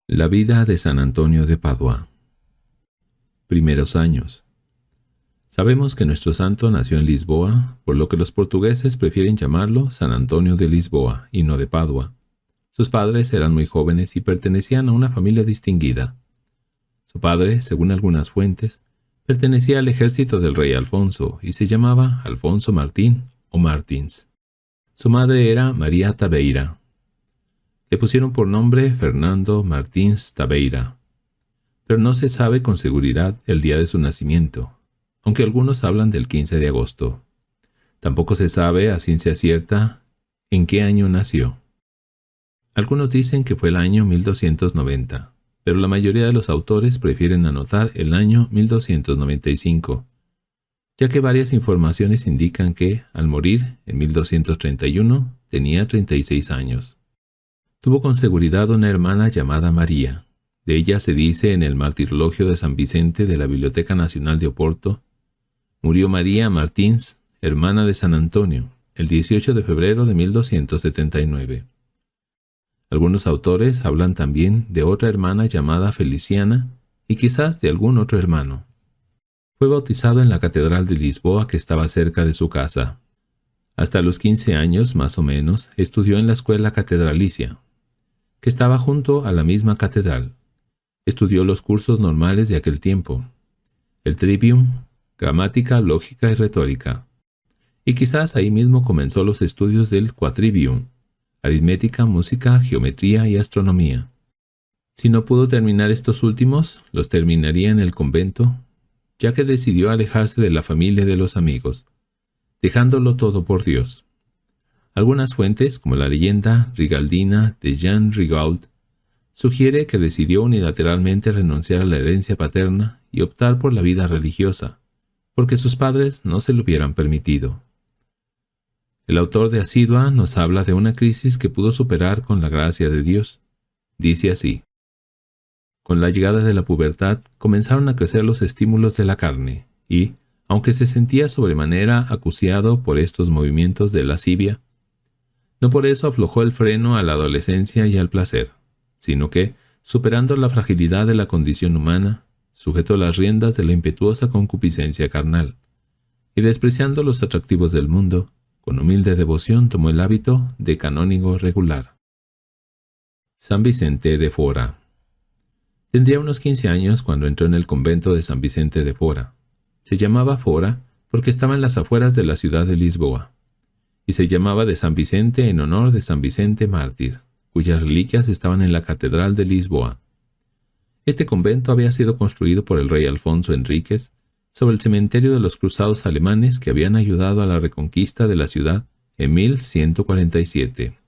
La vida de San Antonio de Padua. Primeros años. Sabemos que nuestro santo nació en Lisboa, por lo que los portugueses prefieren llamarlo San Antonio de Lisboa y no de Padua. Sus padres eran muy jóvenes y pertenecían a una familia distinguida. Su padre, según algunas fuentes, pertenecía al ejército del rey Alfonso y se llamaba Alfonso Martín o Martins. Su madre era María Tabeira. Le pusieron por nombre Fernando Martins Tabeira, pero no se sabe con seguridad el día de su nacimiento, aunque algunos hablan del 15 de agosto. Tampoco se sabe a ciencia cierta en qué año nació. Algunos dicen que fue el año 1290, pero la mayoría de los autores prefieren anotar el año 1295, ya que varias informaciones indican que, al morir en 1231, tenía 36 años. Tuvo con seguridad una hermana llamada María. De ella se dice en el Martirologio de San Vicente de la Biblioteca Nacional de Oporto: murió María Martins, hermana de San Antonio, el 18 de febrero de 1279. Algunos autores hablan también de otra hermana llamada Feliciana y quizás de algún otro hermano. Fue bautizado en la Catedral de Lisboa, que estaba cerca de su casa. Hasta los 15 años, más o menos, estudió en la escuela catedralicia, que estaba junto a la misma catedral. Estudió los cursos normales de aquel tiempo: el trivium, gramática, lógica y retórica. Y quizás ahí mismo comenzó los estudios del quadrivium, aritmética, música, geometría y astronomía. Si no pudo terminar estos últimos, los terminaría en el convento, ya que decidió alejarse de la familia y de los amigos, dejándolo todo por Dios. Algunas fuentes, como la leyenda rigaldina de Jean Rigaud, sugiere que decidió unilateralmente renunciar a la herencia paterna y optar por la vida religiosa, porque sus padres no se lo hubieran permitido. El autor de Asidua nos habla de una crisis que pudo superar con la gracia de Dios. Dice así: con la llegada de la pubertad comenzaron a crecer los estímulos de la carne, y, aunque se sentía sobremanera acuciado por estos movimientos de lascivia, no por eso aflojó el freno a la adolescencia y al placer, sino que, superando la fragilidad de la condición humana, sujetó las riendas de la impetuosa concupiscencia carnal, y despreciando los atractivos del mundo, con humilde devoción tomó el hábito de canónigo regular. San Vicente de Fora. Tendría unos 15 años cuando entró en el convento de San Vicente de Fora. Se llamaba Fora porque estaba en las afueras de la ciudad de Lisboa, y se llamaba de San Vicente en honor de San Vicente mártir, cuyas reliquias estaban en la Catedral de Lisboa. Este convento había sido construido por el rey Alfonso Enríquez sobre el cementerio de los cruzados alemanes que habían ayudado a la reconquista de la ciudad en 1147.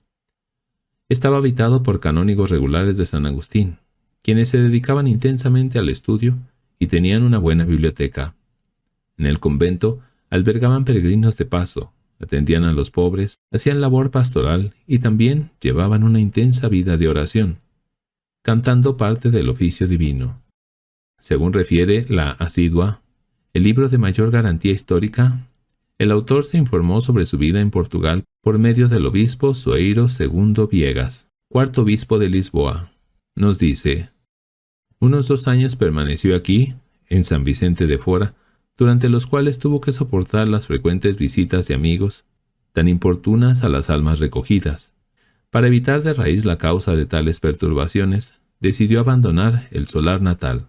Estaba habitado por canónigos regulares de San Agustín, quienes se dedicaban intensamente al estudio y tenían una buena biblioteca. En el convento albergaban peregrinos de paso, atendían a los pobres, hacían labor pastoral y también llevaban una intensa vida de oración, cantando parte del oficio divino. Según refiere la Asidua, el libro de mayor garantía histórica, el autor se informó sobre su vida en Portugal por medio del obispo Soeiro II Viegas, cuarto obispo de Lisboa. Nos dice: unos 2 años permaneció aquí, en San Vicente de Fora, durante los cuales tuvo que soportar las frecuentes visitas de amigos, tan importunas a las almas recogidas. Para evitar de raíz la causa de tales perturbaciones, decidió abandonar el solar natal,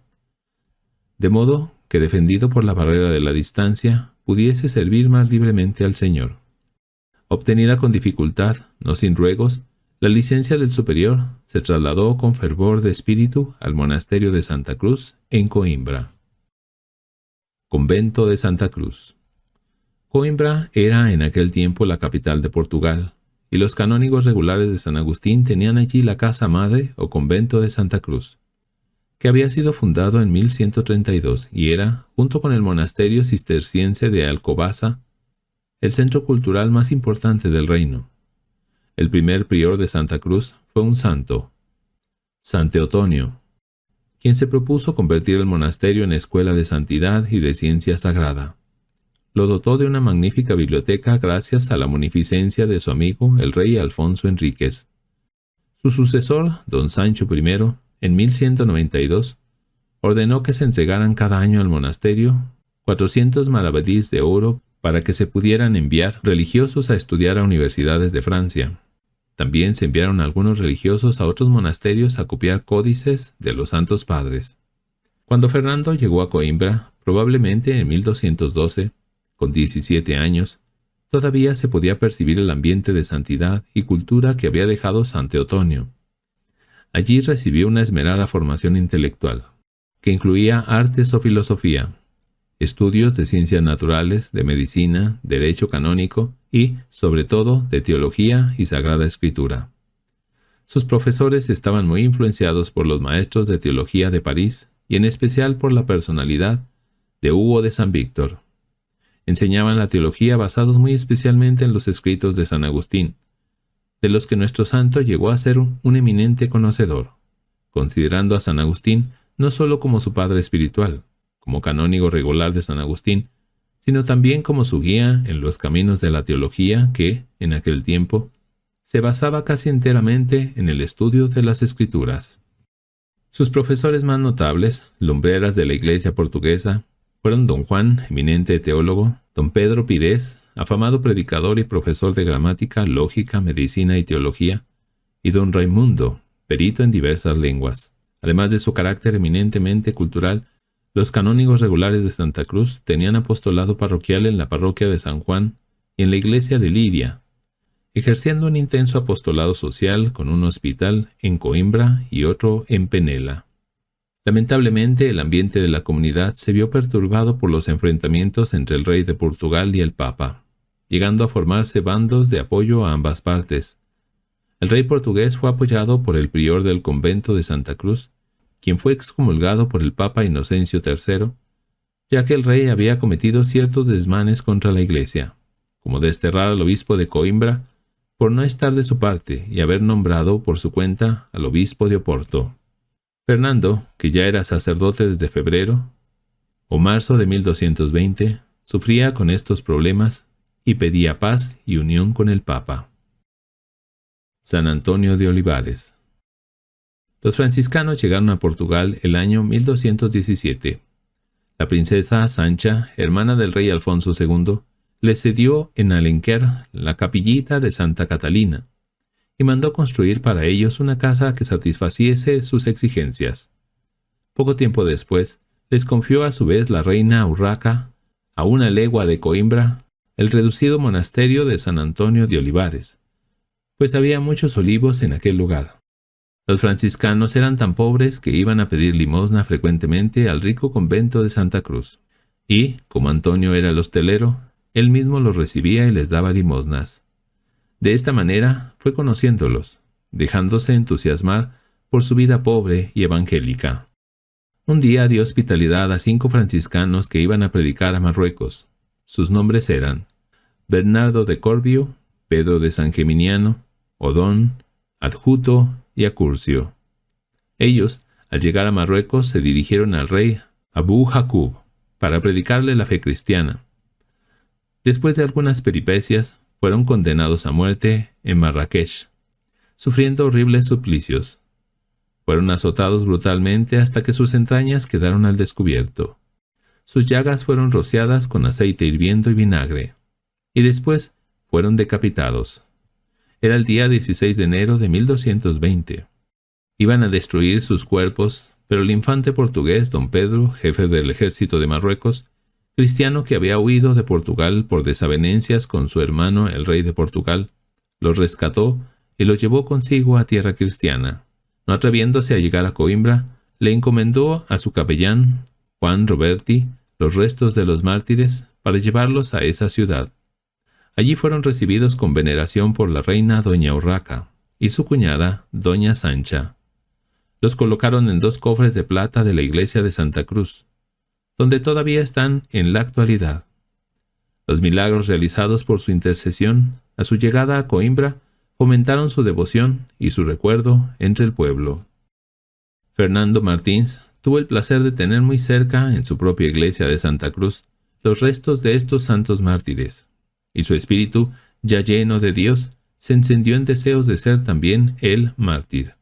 de modo que, defendido por la barrera de la distancia, pudiese servir más libremente al Señor. Obtenida con dificultad, no sin ruegos, la licencia del superior, se trasladó con fervor de espíritu al monasterio de Santa Cruz, en Coimbra. Convento de Santa Cruz. Coimbra era en aquel tiempo la capital de Portugal, y los canónigos regulares de San Agustín tenían allí la casa madre o convento de Santa Cruz, que había sido fundado en 1132 y era, junto con el monasterio cisterciense de Alcobaza, el centro cultural más importante del reino. El primer prior de Santa Cruz fue un santo, San Teotonio, quien se propuso convertir el monasterio en escuela de santidad y de ciencia sagrada. Lo dotó de una magnífica biblioteca gracias a la munificencia de su amigo el rey Alfonso Enríquez. Su sucesor, don Sancho I, en 1192, ordenó que se entregaran cada año al monasterio 400 maravedís de oro para que se pudieran enviar religiosos a estudiar a universidades de Francia. También se enviaron algunos religiosos a otros monasterios a copiar códices de los Santos Padres. Cuando Fernando llegó a Coimbra, probablemente en 1212, con 17 años, todavía se podía percibir el ambiente de santidad y cultura que había dejado San Teotonio. Allí recibió una esmerada formación intelectual, que incluía artes o filosofía, estudios de ciencias naturales, de medicina, derecho canónico y, sobre todo, de teología y sagrada escritura. Sus profesores estaban muy influenciados por los maestros de teología de París y en especial por la personalidad de Hugo de San Víctor. Enseñaban la teología basados muy especialmente en los escritos de San Agustín, de los que nuestro santo llegó a ser un eminente conocedor, considerando a San Agustín no solo como su padre espiritual, como canónigo regular de San Agustín, sino también como su guía en los caminos de la teología que, en aquel tiempo, se basaba casi enteramente en el estudio de las Escrituras. Sus profesores más notables, lumbreras de la Iglesia portuguesa, fueron don Juan, eminente teólogo, don Pedro Pires, afamado predicador y profesor de gramática, lógica, medicina y teología, y don Raimundo, perito en diversas lenguas. Además de su carácter eminentemente cultural, los canónigos regulares de Santa Cruz tenían apostolado parroquial en la parroquia de San Juan y en la iglesia de Liria, ejerciendo un intenso apostolado social con un hospital en Coimbra y otro en Penela. Lamentablemente, el ambiente de la comunidad se vio perturbado por los enfrentamientos entre el rey de Portugal y el Papa, llegando a formarse bandos de apoyo a ambas partes. El rey portugués fue apoyado por el prior del convento de Santa Cruz, quien fue excomulgado por el Papa Inocencio III, ya que el rey había cometido ciertos desmanes contra la Iglesia, como desterrar al obispo de Coimbra por no estar de su parte y haber nombrado por su cuenta al obispo de Oporto. Fernando, que ya era sacerdote desde febrero o marzo de 1220, sufría con estos problemas y pedía paz y unión con el Papa. San Antonio de Olivares. Los franciscanos llegaron a Portugal el año 1217. La princesa Sancha, hermana del rey Alfonso II, le cedió en Alenquer la capillita de Santa Catalina y mandó construir para ellos una casa que satisfaciese sus exigencias. Poco tiempo después, les confió a su vez la reina Urraca, a una legua de Coimbra, el reducido monasterio de San Antonio de Olivares, pues había muchos olivos en aquel lugar. Los franciscanos eran tan pobres que iban a pedir limosna frecuentemente al rico convento de Santa Cruz, y, como Antonio era el hostelero, él mismo los recibía y les daba limosnas. De esta manera fue conociéndolos, dejándose entusiasmar por su vida pobre y evangélica. Un día dio hospitalidad a 5 franciscanos que iban a predicar a Marruecos. Sus nombres eran Bernardo de Corvio, Pedro de San Geminiano, Odón, Adjuto y Acurcio. Ellos, al llegar a Marruecos, se dirigieron al rey Abu Jacub para predicarle la fe cristiana. Después de algunas peripecias, fueron condenados a muerte en Marrakech, sufriendo horribles suplicios. Fueron azotados brutalmente hasta que sus entrañas quedaron al descubierto. Sus llagas fueron rociadas con aceite hirviendo y vinagre, y después fueron decapitados. Era el día 16 de enero de 1220. Iban a destruir sus cuerpos, pero el infante portugués don Pedro, jefe del ejército de Marruecos, cristiano que había huido de Portugal por desavenencias con su hermano el rey de Portugal, los rescató y los llevó consigo a tierra cristiana. No atreviéndose a llegar a Coimbra, le encomendó a su capellán, Juan Roberti, los restos de los mártires para llevarlos a esa ciudad. Allí fueron recibidos con veneración por la reina doña Urraca y su cuñada, doña Sancha. Los colocaron en 2 cofres de plata de la iglesia de Santa Cruz, donde todavía están en la actualidad. Los milagros realizados por su intercesión a su llegada a Coimbra fomentaron su devoción y su recuerdo entre el pueblo. Fernando Martins tuvo el placer de tener muy cerca, en su propia iglesia de Santa Cruz, los restos de estos santos mártires, y su espíritu, ya lleno de Dios, se encendió en deseos de ser también él mártir.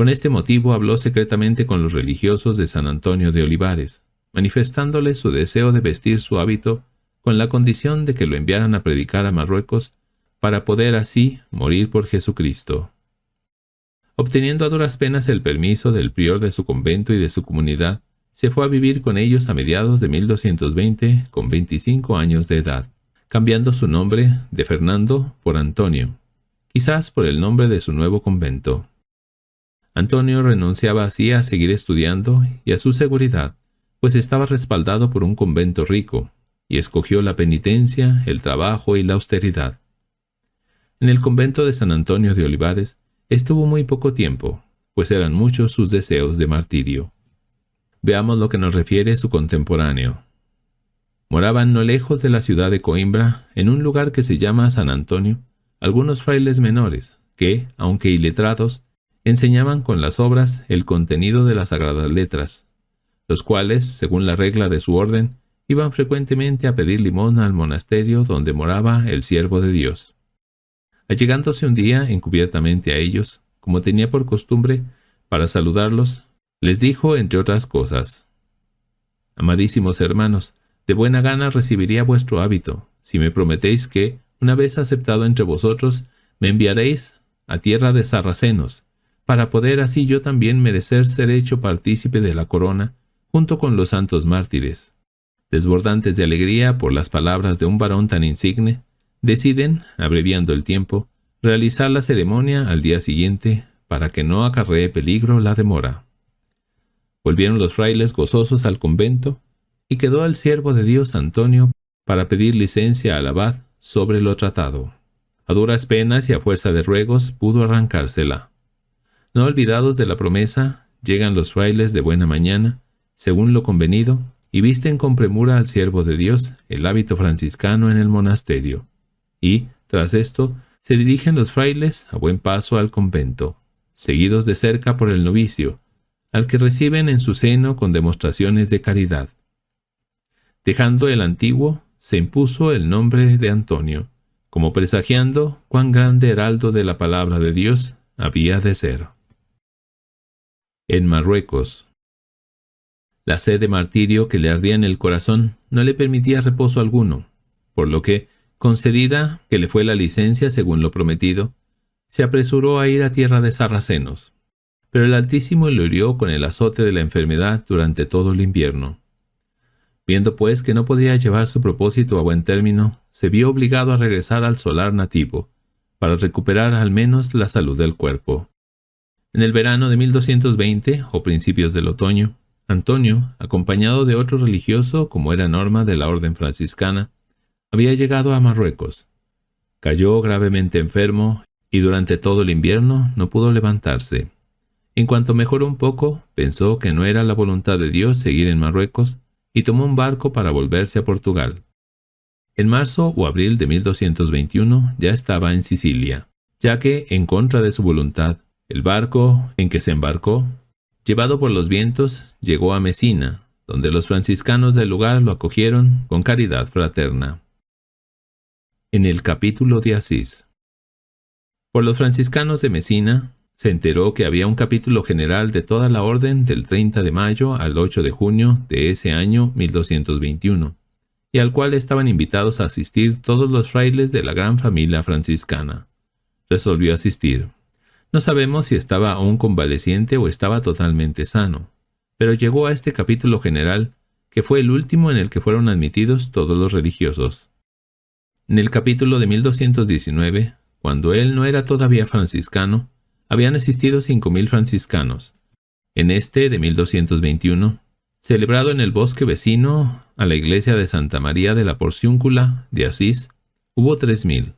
Con este motivo habló secretamente con los religiosos de San Antonio de Olivares, manifestándoles su deseo de vestir su hábito con la condición de que lo enviaran a predicar a Marruecos para poder así morir por Jesucristo. Obteniendo a duras penas el permiso del prior de su convento y de su comunidad, se fue a vivir con ellos a mediados de 1220 con 25 años de edad, cambiando su nombre de Fernando por Antonio, quizás por el nombre de su nuevo convento. Antonio renunciaba así a seguir estudiando y a su seguridad, pues estaba respaldado por un convento rico, y escogió la penitencia, el trabajo y la austeridad. En el convento de San Antonio de Olivares estuvo muy poco tiempo, pues eran muchos sus deseos de martirio. Veamos lo que nos refiere su contemporáneo. Moraban no lejos de la ciudad de Coimbra, en un lugar que se llama San Antonio, algunos frailes menores, que, aunque iletrados, enseñaban con las obras el contenido de las sagradas letras, los cuales, según la regla de su orden, iban frecuentemente a pedir limosna al monasterio donde moraba el siervo de Dios. Allegándose un día encubiertamente a ellos, como tenía por costumbre, para saludarlos, les dijo, entre otras cosas: «Amadísimos hermanos, de buena gana recibiría vuestro hábito, si me prometéis que, una vez aceptado entre vosotros, me enviaréis a tierra de sarracenos, para poder así yo también merecer ser hecho partícipe de la corona, junto con los santos mártires». Desbordantes de alegría por las palabras de un varón tan insigne, deciden, abreviando el tiempo, realizar la ceremonia al día siguiente para que no acarree peligro la demora. Volvieron los frailes gozosos al convento, y quedó el siervo de Dios Antonio para pedir licencia al abad sobre lo tratado. A duras penas y a fuerza de ruegos pudo arrancársela. No olvidados de la promesa, llegan los frailes de buena mañana, según lo convenido, y visten con premura al siervo de Dios el hábito franciscano en el monasterio. Y, tras esto, se dirigen los frailes a buen paso al convento, seguidos de cerca por el novicio, al que reciben en su seno con demostraciones de caridad. Dejando el antiguo, se impuso el nombre de Antonio, como presagiando cuán grande heraldo de la palabra de Dios había de ser. En Marruecos. La sed de martirio que le ardía en el corazón no le permitía reposo alguno, por lo que, concedida que le fue la licencia según lo prometido, se apresuró a ir a tierra de sarracenos. Pero el Altísimo lo hirió con el azote de la enfermedad durante todo el invierno. Viendo pues que no podía llevar su propósito a buen término, se vio obligado a regresar al solar nativo, para recuperar al menos la salud del cuerpo. En el verano de 1220, o principios del otoño, Antonio, acompañado de otro religioso, como era norma de la orden franciscana, había llegado a Marruecos. Cayó gravemente enfermo y durante todo el invierno no pudo levantarse. En cuanto mejoró un poco, pensó que no era la voluntad de Dios seguir en Marruecos y tomó un barco para volverse a Portugal. En marzo o abril de 1221 ya estaba en Sicilia, ya que, en contra de su voluntad, el barco en que se embarcó, llevado por los vientos, llegó a Mesina, donde los franciscanos del lugar lo acogieron con caridad fraterna. En el capítulo de Asís. Por los franciscanos de Mesina, se enteró que había un capítulo general de toda la orden del 30 de mayo al 8 de junio de ese año 1221, y al cual estaban invitados a asistir todos los frailes de la gran familia franciscana. Resolvió asistir. No sabemos si estaba aún convaleciente o estaba totalmente sano, pero llegó a este capítulo general, que fue el último en el que fueron admitidos todos los religiosos. En el capítulo de 1219, cuando él no era todavía franciscano, habían asistido 5.000 franciscanos. En este de 1221, celebrado en el bosque vecino a la iglesia de Santa María de la Porciúncula de Asís, hubo 3.000.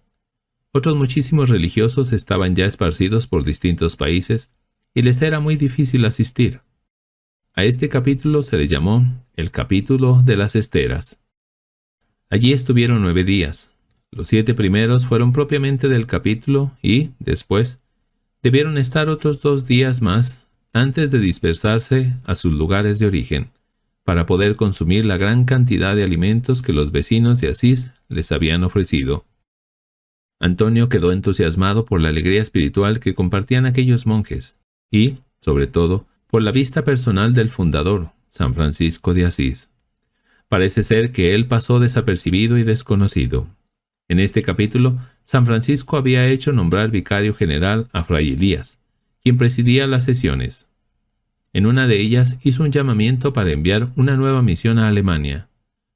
Otros muchísimos religiosos estaban ya esparcidos por distintos países y les era muy difícil asistir. A este capítulo se le llamó el capítulo de las esteras. Allí estuvieron 9 días. Los 7 primeros fueron propiamente del capítulo y, después, debieron estar otros 2 días más antes de dispersarse a sus lugares de origen, para poder consumir la gran cantidad de alimentos que los vecinos de Asís les habían ofrecido. Antonio quedó entusiasmado por la alegría espiritual que compartían aquellos monjes, y, sobre todo por la vista personal del fundador, San Francisco de Asís. Parece ser que él pasó desapercibido y desconocido. En este capítulo, San Francisco había hecho nombrar vicario general a Fray Elías, quien presidía las sesiones. En una de ellas hizo un llamamiento para enviar una nueva misión a Alemania,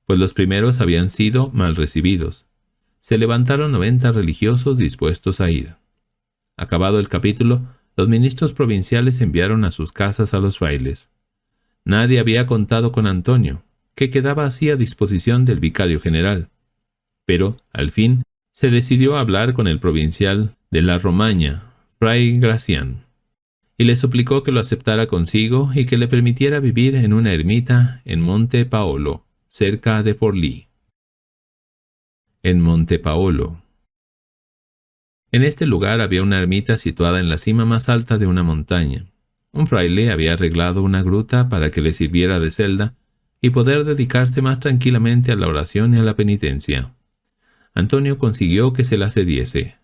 pues los primeros habían sido mal recibidos. Se levantaron 90 religiosos dispuestos a ir. Acabado el capítulo, los ministros provinciales enviaron a sus casas a los frailes. Nadie había contado con Antonio, que quedaba así a disposición del vicario general. Pero, al fin, se decidió a hablar con el provincial de la Romaña, Fray Gracián, y le suplicó que lo aceptara consigo y que le permitiera vivir en una ermita en Monte Paolo, cerca de Forlì. En Monte Paolo. En este lugar había una ermita situada en la cima más alta de una montaña. Un fraile había arreglado una gruta para que le sirviera de celda y poder dedicarse más tranquilamente a la oración y a la penitencia. Antonio consiguió que se la cediese.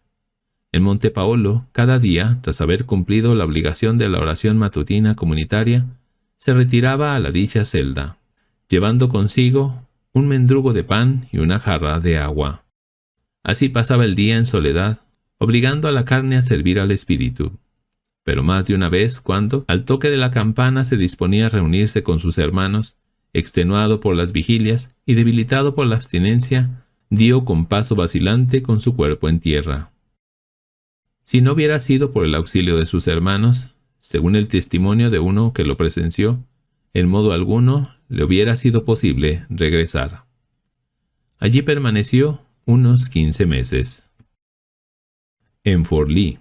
En Monte Paolo, cada día, tras haber cumplido la obligación de la oración matutina comunitaria, se retiraba a la dicha celda, llevando consigo un mendrugo de pan y una jarra de agua. Así pasaba el día en soledad, obligando a la carne a servir al espíritu. Pero más de una vez, cuando, al toque de la campana, se disponía a reunirse con sus hermanos, extenuado por las vigilias y debilitado por la abstinencia, dio con paso vacilante con su cuerpo en tierra. Si no hubiera sido por el auxilio de sus hermanos, según el testimonio de uno que lo presenció, en modo alguno le hubiera sido posible regresar. Allí permaneció unos 15 meses. En Forlì.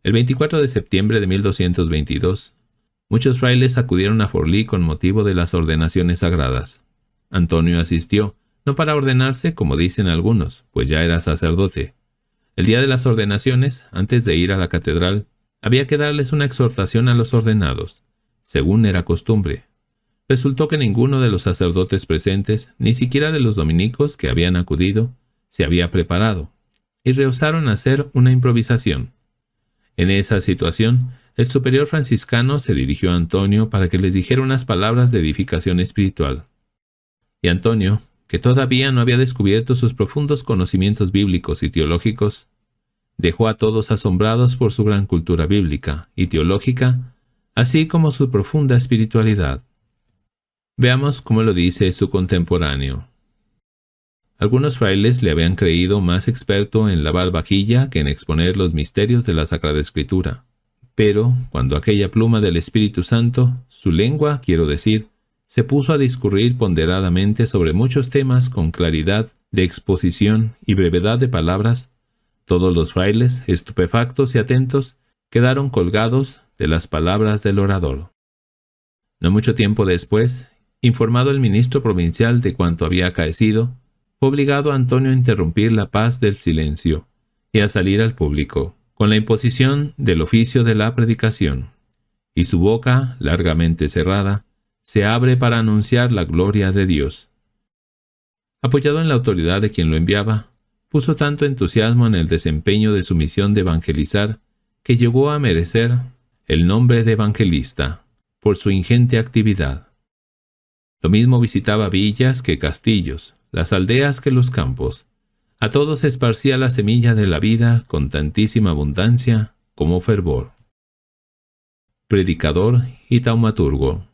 El 24 de septiembre de 1222, muchos frailes acudieron a Forlì con motivo de las ordenaciones sagradas. Antonio asistió, no para ordenarse como dicen algunos, pues ya era sacerdote. El día de las ordenaciones, antes de ir a la catedral, había que darles una exhortación a los ordenados, según era costumbre. Resultó que ninguno de los sacerdotes presentes, ni siquiera de los dominicos que habían acudido, se había preparado, y rehusaron hacer una improvisación. En esa situación, el superior franciscano se dirigió a Antonio para que les dijera unas palabras de edificación espiritual. Y Antonio, que todavía no había descubierto sus profundos conocimientos bíblicos y teológicos, dejó a todos asombrados por su gran cultura bíblica y teológica, así como su profunda espiritualidad. Veamos cómo lo dice su contemporáneo. Algunos frailes le habían creído más experto en lavar vajilla que en exponer los misterios de la Sagrada Escritura. Pero, cuando aquella pluma del Espíritu Santo, su lengua, quiero decir, se puso a discurrir ponderadamente sobre muchos temas con claridad de exposición y brevedad de palabras, todos los frailes, estupefactos y atentos, quedaron colgados de las palabras del orador. No mucho tiempo después, informado el ministro provincial de cuanto había acaecido, fue obligado Antonio a interrumpir la paz del silencio y a salir al público, con la imposición del oficio de la predicación, y su boca, largamente cerrada, se abre para anunciar la gloria de Dios. Apoyado en la autoridad de quien lo enviaba, puso tanto entusiasmo en el desempeño de su misión de evangelizar que llegó a merecer el nombre de evangelista por su ingente actividad. Lo mismo visitaba villas que castillos, las aldeas que los campos. A todos esparcía la semilla de la vida con tantísima abundancia como fervor. Predicador y taumaturgo.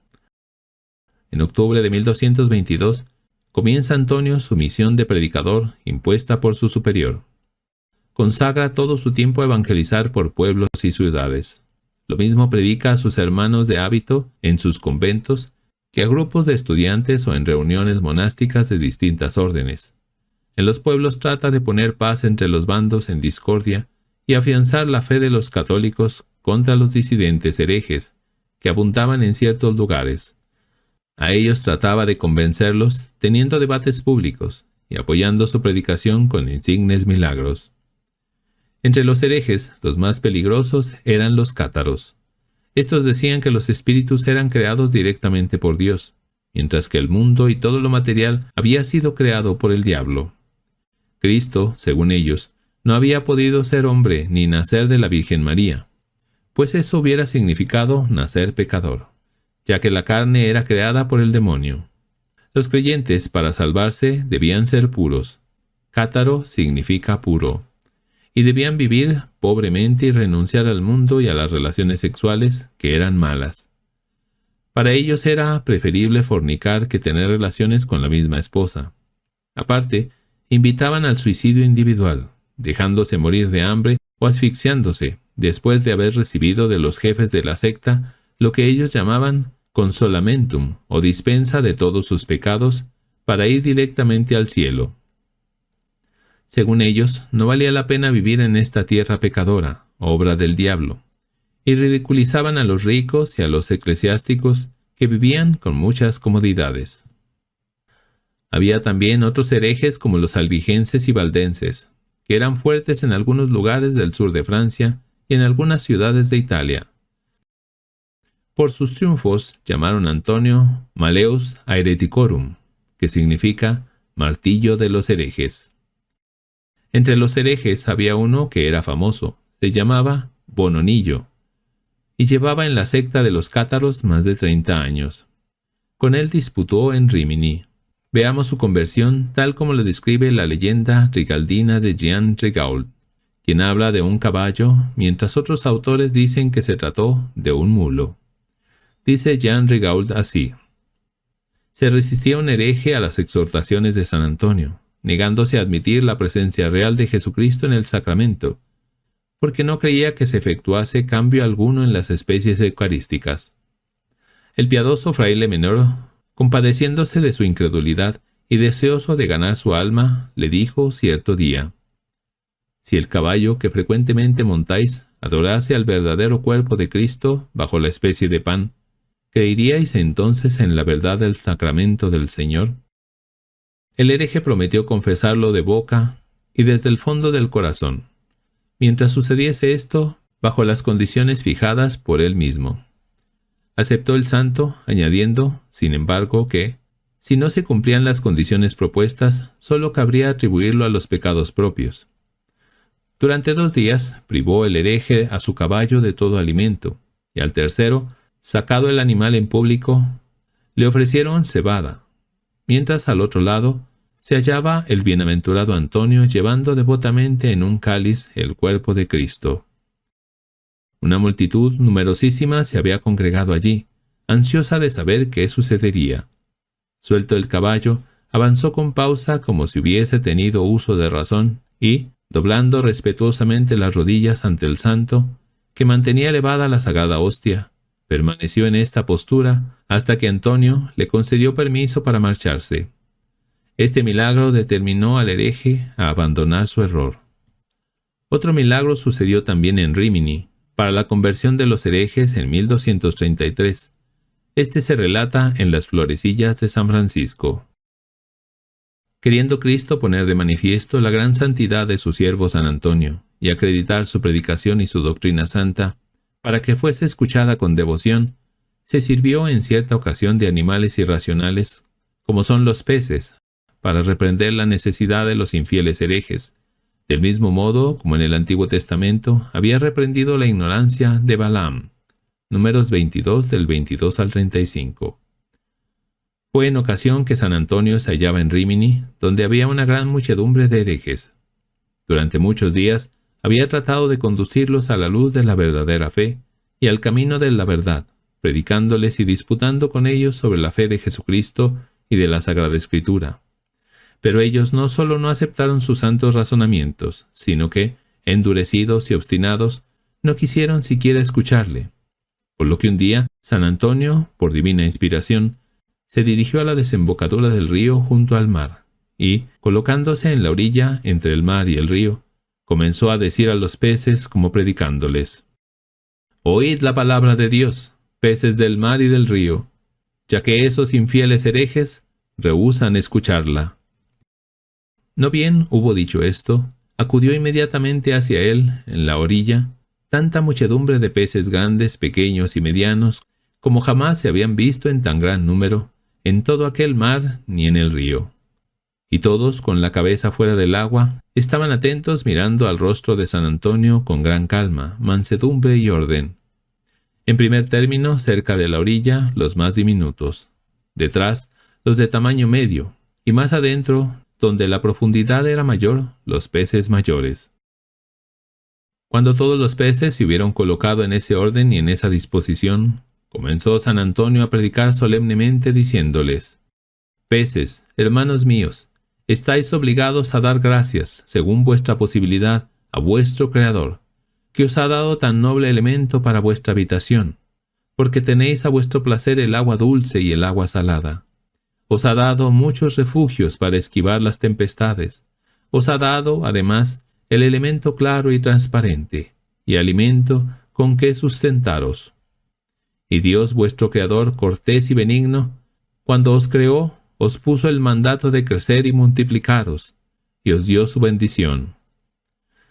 En octubre de 1222, comienza Antonio su misión de predicador impuesta por su superior. Consagra todo su tiempo a evangelizar por pueblos y ciudades. Lo mismo predica a sus hermanos de hábito en sus conventos que a grupos de estudiantes o en reuniones monásticas de distintas órdenes. En los pueblos trata de poner paz entre los bandos en discordia y afianzar la fe de los católicos contra los disidentes herejes que abundaban en ciertos lugares. A ellos trataba de convencerlos teniendo debates públicos y apoyando su predicación con insignes milagros. Entre los herejes, los más peligrosos eran los cátaros. Estos decían que los espíritus eran creados directamente por Dios, mientras que el mundo y todo lo material había sido creado por el diablo. Cristo, según ellos, no había podido ser hombre ni nacer de la Virgen María, pues eso hubiera significado nacer pecador, ya que la carne era creada por el demonio. Los creyentes, para salvarse, debían ser puros. Cátaro significa puro. Y debían vivir pobremente y renunciar al mundo y a las relaciones sexuales, que eran malas. Para ellos era preferible fornicar que tener relaciones con la misma esposa. Aparte, invitaban al suicidio individual, dejándose morir de hambre o asfixiándose, después de haber recibido de los jefes de la secta lo que ellos llamaban consolamentum o dispensa de todos sus pecados para ir directamente al cielo. Según ellos, no valía la pena vivir en esta tierra pecadora, obra del diablo, y ridiculizaban a los ricos y a los eclesiásticos que vivían con muchas comodidades. Había también otros herejes como los albigenses y valdenses, que eran fuertes en algunos lugares del sur de Francia y en algunas ciudades de Italia. Por sus triunfos llamaron a Antonio Malleus Haereticorum, que significa martillo de los herejes. Entre los herejes había uno que era famoso, se llamaba Bononillo, y llevaba en la secta de los cátaros más de 30 años. Con él disputó en Rímini. Veamos su conversión tal como lo describe la leyenda rigaldina de Jean Rigaud, quien habla de un caballo, mientras otros autores dicen que se trató de un mulo. Dice Jean Rigaud así: se resistía un hereje a las exhortaciones de San Antonio, negándose a admitir la presencia real de Jesucristo en el sacramento, porque no creía que se efectuase cambio alguno en las especies eucarísticas. El piadoso fraile menor, compadeciéndose de su incredulidad y deseoso de ganar su alma, le dijo cierto día: si el caballo que frecuentemente montáis adorase al verdadero cuerpo de Cristo bajo la especie de pan, ¿creeríais entonces en la verdad del sacramento del Señor? El hereje prometió confesarlo de boca y desde el fondo del corazón, mientras sucediese esto bajo las condiciones fijadas por él mismo. Aceptó el santo, añadiendo, sin embargo, que, si no se cumplían las condiciones propuestas, solo cabría atribuirlo a los pecados propios. Durante 2 días privó el hereje a su caballo de todo alimento, y al tercero, sacado el animal en público, le ofrecieron cebada, mientras al otro lado se hallaba el bienaventurado Antonio llevando devotamente en un cáliz el cuerpo de Cristo. Una multitud numerosísima se había congregado allí, ansiosa de saber qué sucedería. Suelto el caballo, avanzó con pausa como si hubiese tenido uso de razón y, doblando respetuosamente las rodillas ante el santo, que mantenía elevada la sagrada hostia, permaneció en esta postura hasta que Antonio le concedió permiso para marcharse. Este milagro determinó al hereje a abandonar su error. Otro milagro sucedió también en Rímini, para la conversión de los herejes en 1233. Este se relata en las Florecillas de San Francisco. Queriendo Cristo poner de manifiesto la gran santidad de su siervo San Antonio y acreditar su predicación y su doctrina santa, para que fuese escuchada con devoción, se sirvió en cierta ocasión de animales irracionales, como son los peces, para reprender la necesidad de los infieles herejes, del mismo modo como en el Antiguo Testamento había reprendido la ignorancia de Balaam. Números 22 del 22 al 35. Fue en ocasión que San Antonio se hallaba en Rímini, donde había una gran muchedumbre de herejes. Durante muchos días había tratado de conducirlos a la luz de la verdadera fe y al camino de la verdad, predicándoles y disputando con ellos sobre la fe de Jesucristo y de la Sagrada Escritura. Pero ellos no solo no aceptaron sus santos razonamientos, sino que, endurecidos y obstinados, no quisieron siquiera escucharle. Por lo que un día, San Antonio, por divina inspiración, se dirigió a la desembocadura del río junto al mar, y, colocándose en la orilla entre el mar y el río, comenzó a decir a los peces como predicándoles: «Oíd la palabra de Dios, peces del mar y del río, ya que esos infieles herejes rehúsan escucharla». No bien hubo dicho esto, acudió inmediatamente hacia él, en la orilla, tanta muchedumbre de peces grandes, pequeños y medianos, como jamás se habían visto en tan gran número, en todo aquel mar ni en el río. Y todos, con la cabeza fuera del agua, estaban atentos mirando al rostro de San Antonio con gran calma, mansedumbre y orden, En primer término, cerca de la orilla, los más diminutos. Detrás, los de tamaño medio. Y más adentro, donde la profundidad era mayor, los peces mayores. Cuando todos los peces se hubieron colocado en ese orden y en esa disposición, comenzó San Antonio a predicar solemnemente diciéndoles: «Peces, hermanos míos, estáis obligados a dar gracias, según vuestra posibilidad, a vuestro Creador, que os ha dado tan noble elemento para vuestra habitación, porque tenéis a vuestro placer el agua dulce y el agua salada. Os ha dado muchos refugios para esquivar las tempestades. Os ha dado, además, el elemento claro y transparente, y alimento con que sustentaros. Y Dios vuestro Creador, cortés y benigno, cuando os creó, os puso el mandato de crecer y multiplicaros, y os dio su bendición.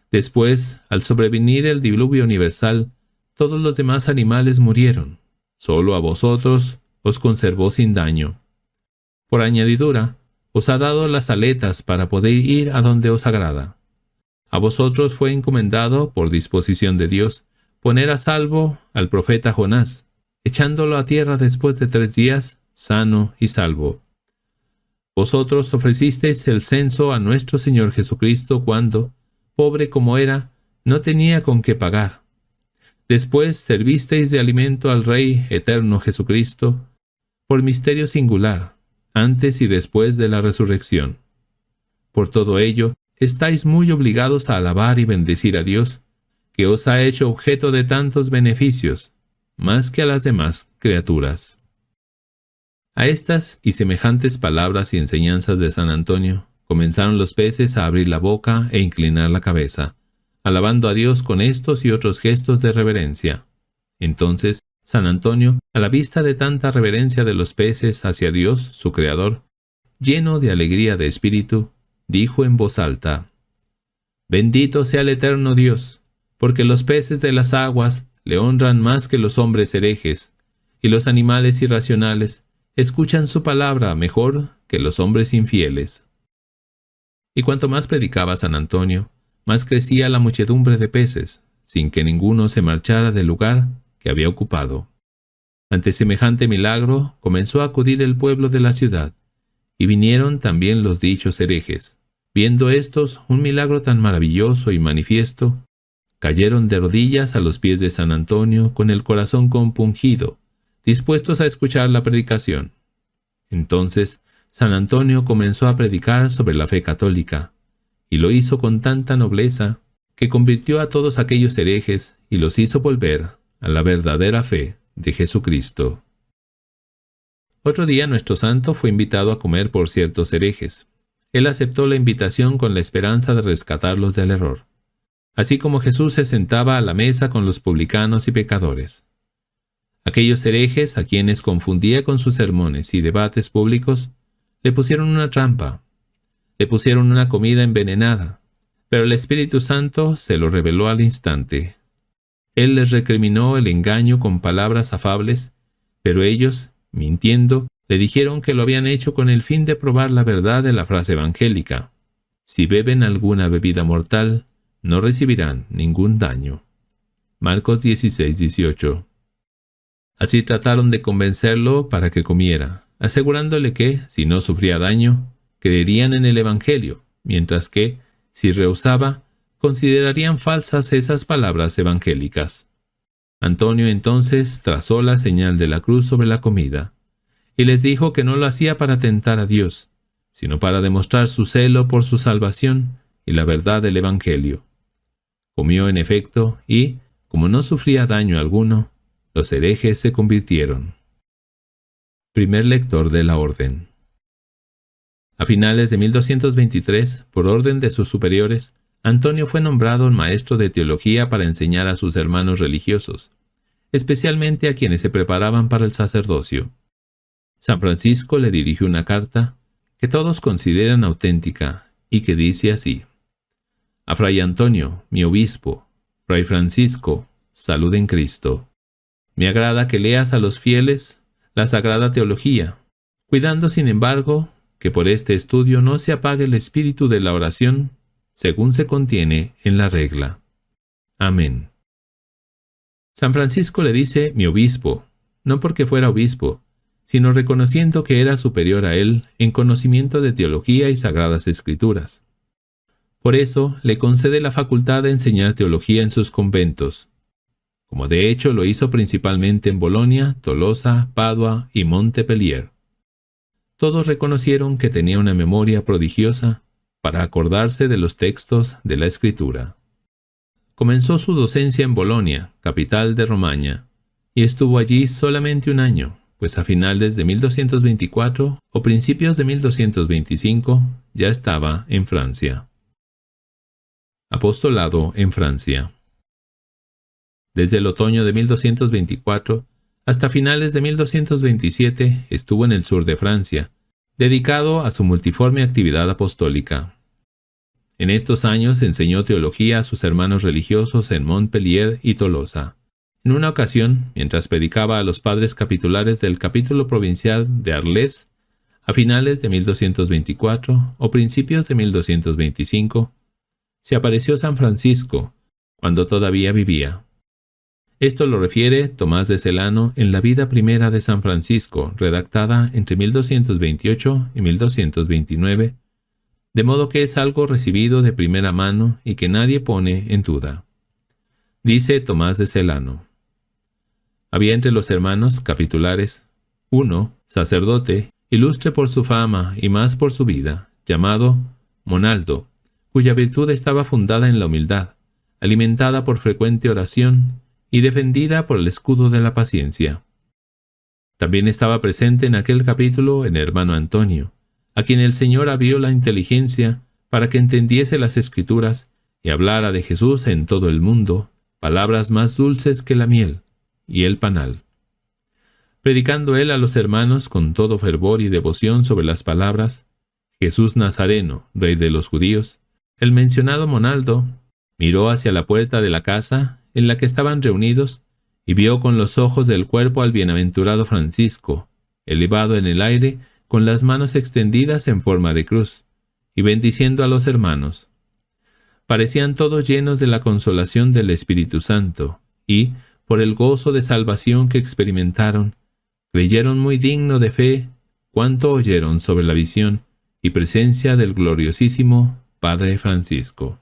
Después, al sobrevenir el diluvio universal, todos los demás animales murieron. Solo a vosotros os conservó sin daño. Por añadidura, os ha dado las aletas para poder ir a donde os agrada. A vosotros fue encomendado, por disposición de Dios, poner a salvo al profeta Jonás, echándolo a tierra después de 3 días, sano y salvo. Vosotros ofrecisteis el censo a nuestro Señor Jesucristo cuando, pobre como era, no tenía con qué pagar. Después servisteis de alimento al Rey eterno Jesucristo, por misterio singular, antes y después de la resurrección. Por todo ello, estáis muy obligados a alabar y bendecir a Dios, que os ha hecho objeto de tantos beneficios, más que a las demás criaturas». A estas y semejantes palabras y enseñanzas de San Antonio, comenzaron los peces a abrir la boca e inclinar la cabeza, alabando a Dios con estos y otros gestos de reverencia. Entonces, San Antonio, a la vista de tanta reverencia de los peces hacia Dios, su Creador, lleno de alegría de espíritu, dijo en voz alta: «Bendito sea el eterno Dios, porque los peces de las aguas le honran más que los hombres herejes, y los animales irracionales escuchan su palabra mejor que los hombres infieles». Y cuanto más predicaba San Antonio, más crecía la muchedumbre de peces, sin que ninguno se marchara del lugar que había ocupado. Ante semejante milagro comenzó a acudir el pueblo de la ciudad, y vinieron también los dichos herejes. Viendo estos un milagro tan maravilloso y manifiesto, cayeron de rodillas a los pies de San Antonio con el corazón compungido, dispuestos a escuchar la predicación. Entonces, San Antonio comenzó a predicar sobre la fe católica, y lo hizo con tanta nobleza que convirtió a todos aquellos herejes y los hizo volver a la verdadera fe de Jesucristo. Otro día nuestro santo fue invitado a comer por ciertos herejes. Él aceptó la invitación con la esperanza de rescatarlos del error, así como Jesús se sentaba a la mesa con los publicanos y pecadores. Aquellos herejes, a quienes confundía con sus sermones y debates públicos, le pusieron una trampa, le pusieron una comida envenenada, pero el Espíritu Santo se lo reveló al instante. Él les recriminó el engaño con palabras afables, pero ellos, mintiendo, le dijeron que lo habían hecho con el fin de probar la verdad de la frase evangélica: «Si beben alguna bebida mortal, no recibirán ningún daño». Marcos 16:18. Así trataron de convencerlo para que comiera, asegurándole que, si no sufría daño, creerían en el Evangelio, mientras que, si rehusaba, considerarían falsas esas palabras evangélicas. Antonio entonces trazó la señal de la cruz sobre la comida, y les dijo que no lo hacía para tentar a Dios, sino para demostrar su celo por su salvación y la verdad del Evangelio. Comió en efecto y, como no sufría daño alguno, los herejes se convirtieron. Primer lector de la Orden. A finales de 1223, por orden de sus superiores, Antonio fue nombrado maestro de teología para enseñar a sus hermanos religiosos, especialmente a quienes se preparaban para el sacerdocio. San Francisco le dirigió una carta que todos consideran auténtica y que dice así: «A Fray Antonio, mi obispo, Fray Francisco, salud en Cristo. Me agrada que leas a los fieles la Sagrada Teología, cuidando sin embargo que por este estudio no se apague el espíritu de la oración según se contiene en la regla. Amén». San Francisco le dice mi obispo, no porque fuera obispo, sino reconociendo que era superior a él en conocimiento de teología y sagradas escrituras. Por eso le concede la facultad de enseñar teología en sus conventos, como de hecho lo hizo principalmente en Bolonia, Tolosa, Padua y Montpellier. Todos reconocieron que tenía una memoria prodigiosa para acordarse de los textos de la Escritura. Comenzó su docencia en Bolonia, capital de Romaña, y estuvo allí solamente un año, pues a finales de 1224 o principios de 1225 ya estaba en Francia. Apostolado en Francia. Desde el otoño de 1224 hasta finales de 1227 estuvo en el sur de Francia, dedicado a su multiforme actividad apostólica. En estos años enseñó teología a sus hermanos religiosos en Montpellier y Tolosa. En una ocasión, mientras predicaba a los padres capitulares del capítulo provincial de Arles, a finales de 1224 o principios de 1225, se apareció San Francisco, cuando todavía vivía. Esto lo refiere Tomás de Celano en la Vida Primera de San Francisco, redactada entre 1228 y 1229, de modo que es algo recibido de primera mano y que nadie pone en duda. Dice Tomás de Celano: había entre los hermanos capitulares uno, sacerdote, ilustre por su fama y más por su vida, llamado Monaldo, cuya virtud estaba fundada en la humildad, alimentada por frecuente oración y defendida por el escudo de la paciencia. También estaba presente en aquel capítulo el hermano Antonio, a quien el Señor abrió la inteligencia para que entendiese las Escrituras y hablara de Jesús en todo el mundo, palabras más dulces que la miel y el panal. Predicando él a los hermanos con todo fervor y devoción sobre las palabras Jesús Nazareno, Rey de los Judíos, el mencionado Monaldo miró hacia la puerta de la casa en la que estaban reunidos y vio con los ojos del cuerpo al bienaventurado Francisco, elevado en el aire con las manos extendidas en forma de cruz, y bendiciendo a los hermanos. Parecían todos llenos de la consolación del Espíritu Santo, y, por el gozo de salvación que experimentaron, creyeron muy digno de fe cuanto oyeron sobre la visión y presencia del gloriosísimo Padre Francisco.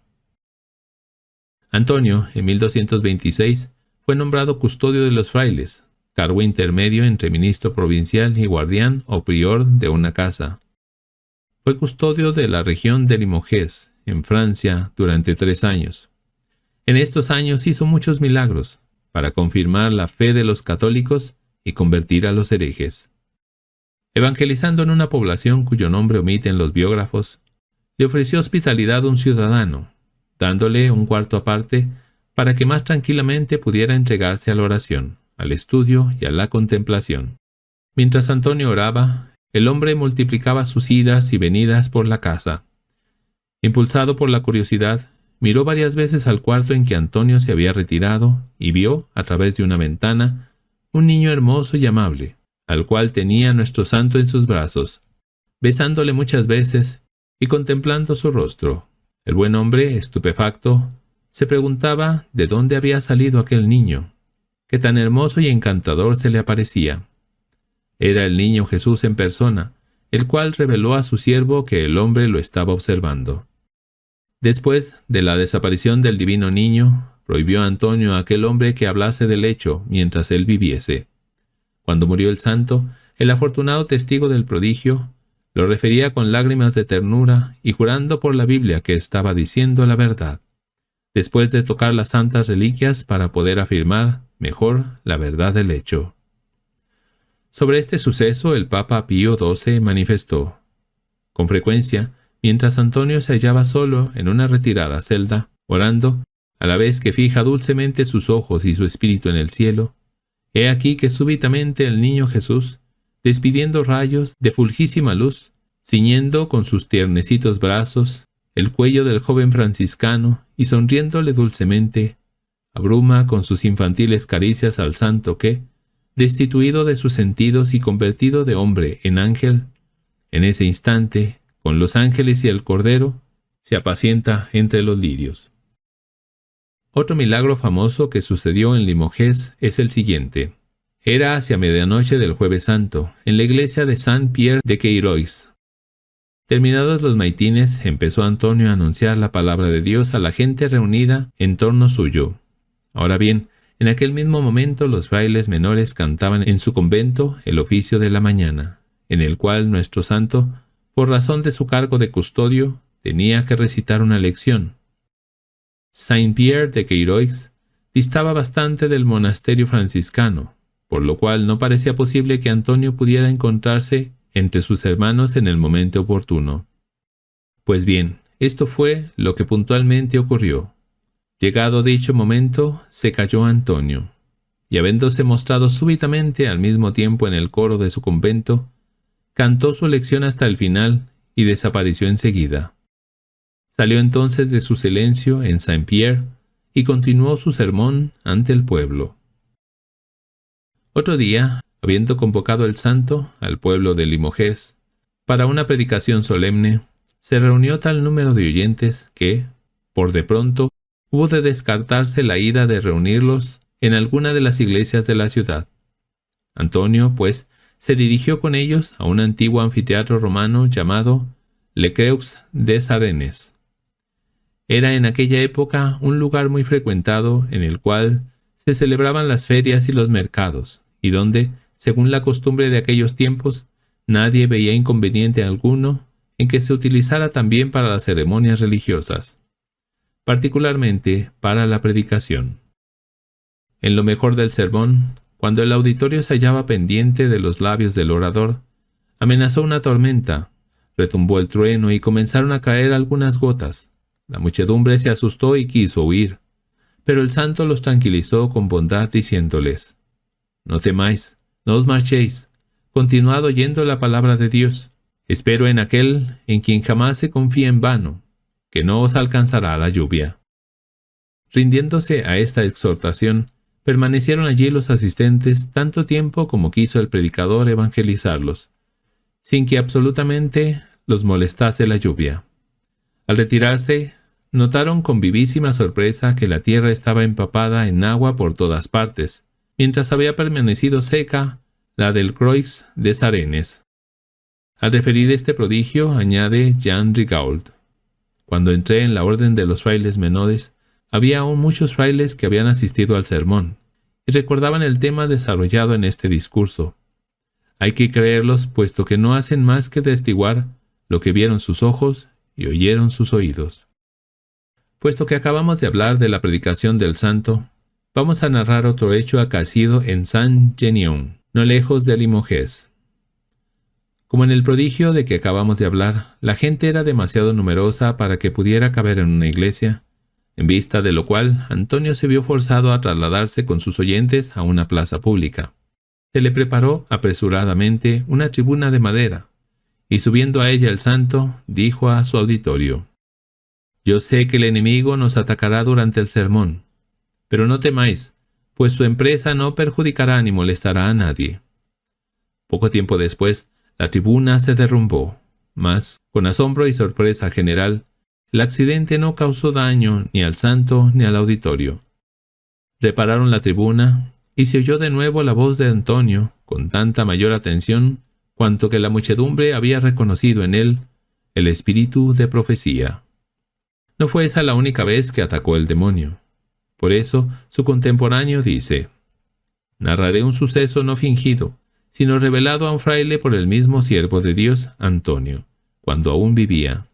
Antonio, en 1226, fue nombrado custodio de los frailes, cargo intermedio entre ministro provincial y guardián o prior de una casa. Fue custodio de la región de Limoges, en Francia, durante 3 años. En estos años hizo muchos milagros para confirmar la fe de los católicos y convertir a los herejes. Evangelizando en una población cuyo nombre omiten los biógrafos, le ofreció hospitalidad a un ciudadano, dándole un cuarto aparte para que más tranquilamente pudiera entregarse a la oración, al estudio y a la contemplación. Mientras Antonio oraba, el hombre multiplicaba sus idas y venidas por la casa. Impulsado por la curiosidad, miró varias veces al cuarto en que Antonio se había retirado y vio, a través de una ventana, un niño hermoso y amable, al cual tenía nuestro santo en sus brazos, besándole muchas veces y contemplando su rostro. El buen hombre, estupefacto, se preguntaba de dónde había salido aquel niño, que tan hermoso y encantador se le aparecía. Era el niño Jesús en persona, el cual reveló a su siervo que el hombre lo estaba observando. Después de la desaparición del divino niño, prohibió a Antonio a aquel hombre que hablase del hecho mientras él viviese. Cuando murió el santo, el afortunado testigo del prodigio lo refería con lágrimas de ternura y jurando por la Biblia que estaba diciendo la verdad, después de tocar las santas reliquias para poder afirmar mejor la verdad del hecho. Sobre este suceso el Papa Pío XII manifestó: con frecuencia, mientras Antonio se hallaba solo en una retirada celda, orando, a la vez que fija dulcemente sus ojos y su espíritu en el cielo, he aquí que súbitamente el niño Jesús, despidiendo rayos de fulgísima luz, ciñendo con sus tiernecitos brazos el cuello del joven franciscano y sonriéndole dulcemente, abruma con sus infantiles caricias al santo que, destituido de sus sentidos y convertido de hombre en ángel, en ese instante, con los ángeles y el cordero, se apacienta entre los lirios. Otro milagro famoso que sucedió en Limoges es el siguiente. Era hacia medianoche del Jueves Santo, en la iglesia de Saint-Pierre de Queiroz. Terminados los maitines, empezó Antonio a anunciar la palabra de Dios a la gente reunida en torno suyo. Ahora bien, en aquel mismo momento los frailes menores cantaban en su convento el oficio de la mañana, en el cual nuestro santo, por razón de su cargo de custodio, tenía que recitar una lección. Saint-Pierre de Queiroz distaba bastante del monasterio franciscano, por lo cual no parecía posible que Antonio pudiera encontrarse entre sus hermanos en el momento oportuno. Pues bien, esto fue lo que puntualmente ocurrió. Llegado dicho momento, se calló Antonio, y habiéndose mostrado súbitamente al mismo tiempo en el coro de su convento, cantó su lección hasta el final y desapareció enseguida. Salió entonces de su silencio en Saint-Pierre y continuó su sermón ante el pueblo. Otro día, habiendo convocado el santo al pueblo de Limoges para una predicación solemne, se reunió tal número de oyentes que, por de pronto, hubo de descartarse la idea de reunirlos en alguna de las iglesias de la ciudad. Antonio, pues, se dirigió con ellos a un antiguo anfiteatro romano llamado Le Creux des Arenes. Era en aquella época un lugar muy frecuentado en el cual se celebraban las ferias y los mercados, y donde, según la costumbre de aquellos tiempos, nadie veía inconveniente alguno en que se utilizara también para las ceremonias religiosas, particularmente para la predicación. En lo mejor del sermón, cuando el auditorio se hallaba pendiente de los labios del orador, amenazó una tormenta, retumbó el trueno y comenzaron a caer algunas gotas. La muchedumbre se asustó y quiso huir, pero el santo los tranquilizó con bondad diciéndoles: «No temáis, no os marchéis, continuad oyendo la palabra de Dios. Espero en aquel en quien jamás se confía en vano, que no os alcanzará la lluvia». Rindiéndose a esta exhortación, permanecieron allí los asistentes tanto tiempo como quiso el predicador evangelizarlos, sin que absolutamente los molestase la lluvia. Al retirarse, notaron con vivísima sorpresa que la tierra estaba empapada en agua por todas partes, mientras había permanecido seca la del Creux des Arenes. Al referir este prodigio, añade Jean Rigaud: «Cuando entré en la orden de los frailes menores, había aún muchos frailes que habían asistido al sermón, y recordaban el tema desarrollado en este discurso. Hay que creerlos, puesto que no hacen más que testiguar lo que vieron sus ojos y oyeron sus oídos». Puesto que acabamos de hablar de la predicación del santo, vamos a narrar otro hecho acaecido en Saint-Genyon, no lejos de Limoges. Como en el prodigio de que acabamos de hablar, la gente era demasiado numerosa para que pudiera caber en una iglesia, en vista de lo cual Antonio se vio forzado a trasladarse con sus oyentes a una plaza pública. Se le preparó apresuradamente una tribuna de madera, y subiendo a ella el santo, dijo a su auditorio: «Yo sé que el enemigo nos atacará durante el sermón, pero no temáis, pues su empresa no perjudicará ni molestará a nadie». Poco tiempo después, la tribuna se derrumbó, mas, con asombro y sorpresa general, el accidente no causó daño ni al santo ni al auditorio. Repararon la tribuna, y se oyó de nuevo la voz de Antonio, con tanta mayor atención cuanto que la muchedumbre había reconocido en él el espíritu de profecía. No fue esa la única vez que atacó el demonio. Por eso, su contemporáneo dice: «Narraré un suceso no fingido, sino revelado a un fraile por el mismo siervo de Dios, Antonio, cuando aún vivía.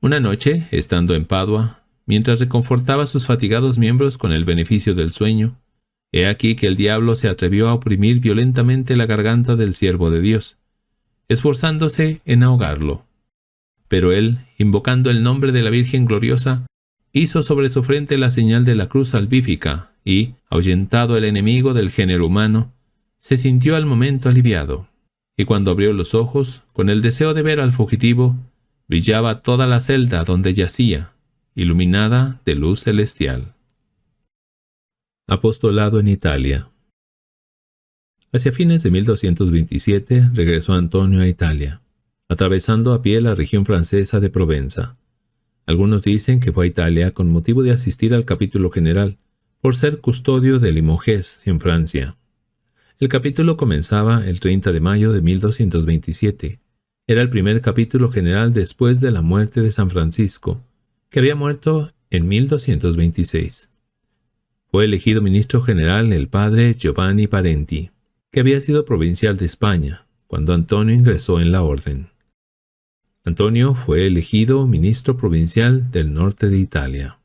Una noche, estando en Padua, mientras reconfortaba sus fatigados miembros con el beneficio del sueño, he aquí que el diablo se atrevió a oprimir violentamente la garganta del siervo de Dios, esforzándose en ahogarlo. Pero él, invocando el nombre de la Virgen gloriosa, hizo sobre su frente la señal de la cruz salvífica y, ahuyentado el enemigo del género humano, se sintió al momento aliviado, y cuando abrió los ojos, con el deseo de ver al fugitivo, brillaba toda la celda donde yacía, iluminada de luz celestial». Apostolado en Italia. Hacia fines de 1227 regresó Antonio a Italia, atravesando a pie la región francesa de Provenza. Algunos dicen que fue a Italia con motivo de asistir al capítulo general, por ser custodio de Limoges, en Francia. El capítulo comenzaba el 30 de mayo de 1227. Era el primer capítulo general después de la muerte de San Francisco, que había muerto en 1226. Fue elegido ministro general el padre Giovanni Parenti, que había sido provincial de España, cuando Antonio ingresó en la orden. Antonio fue elegido ministro provincial del norte de Italia.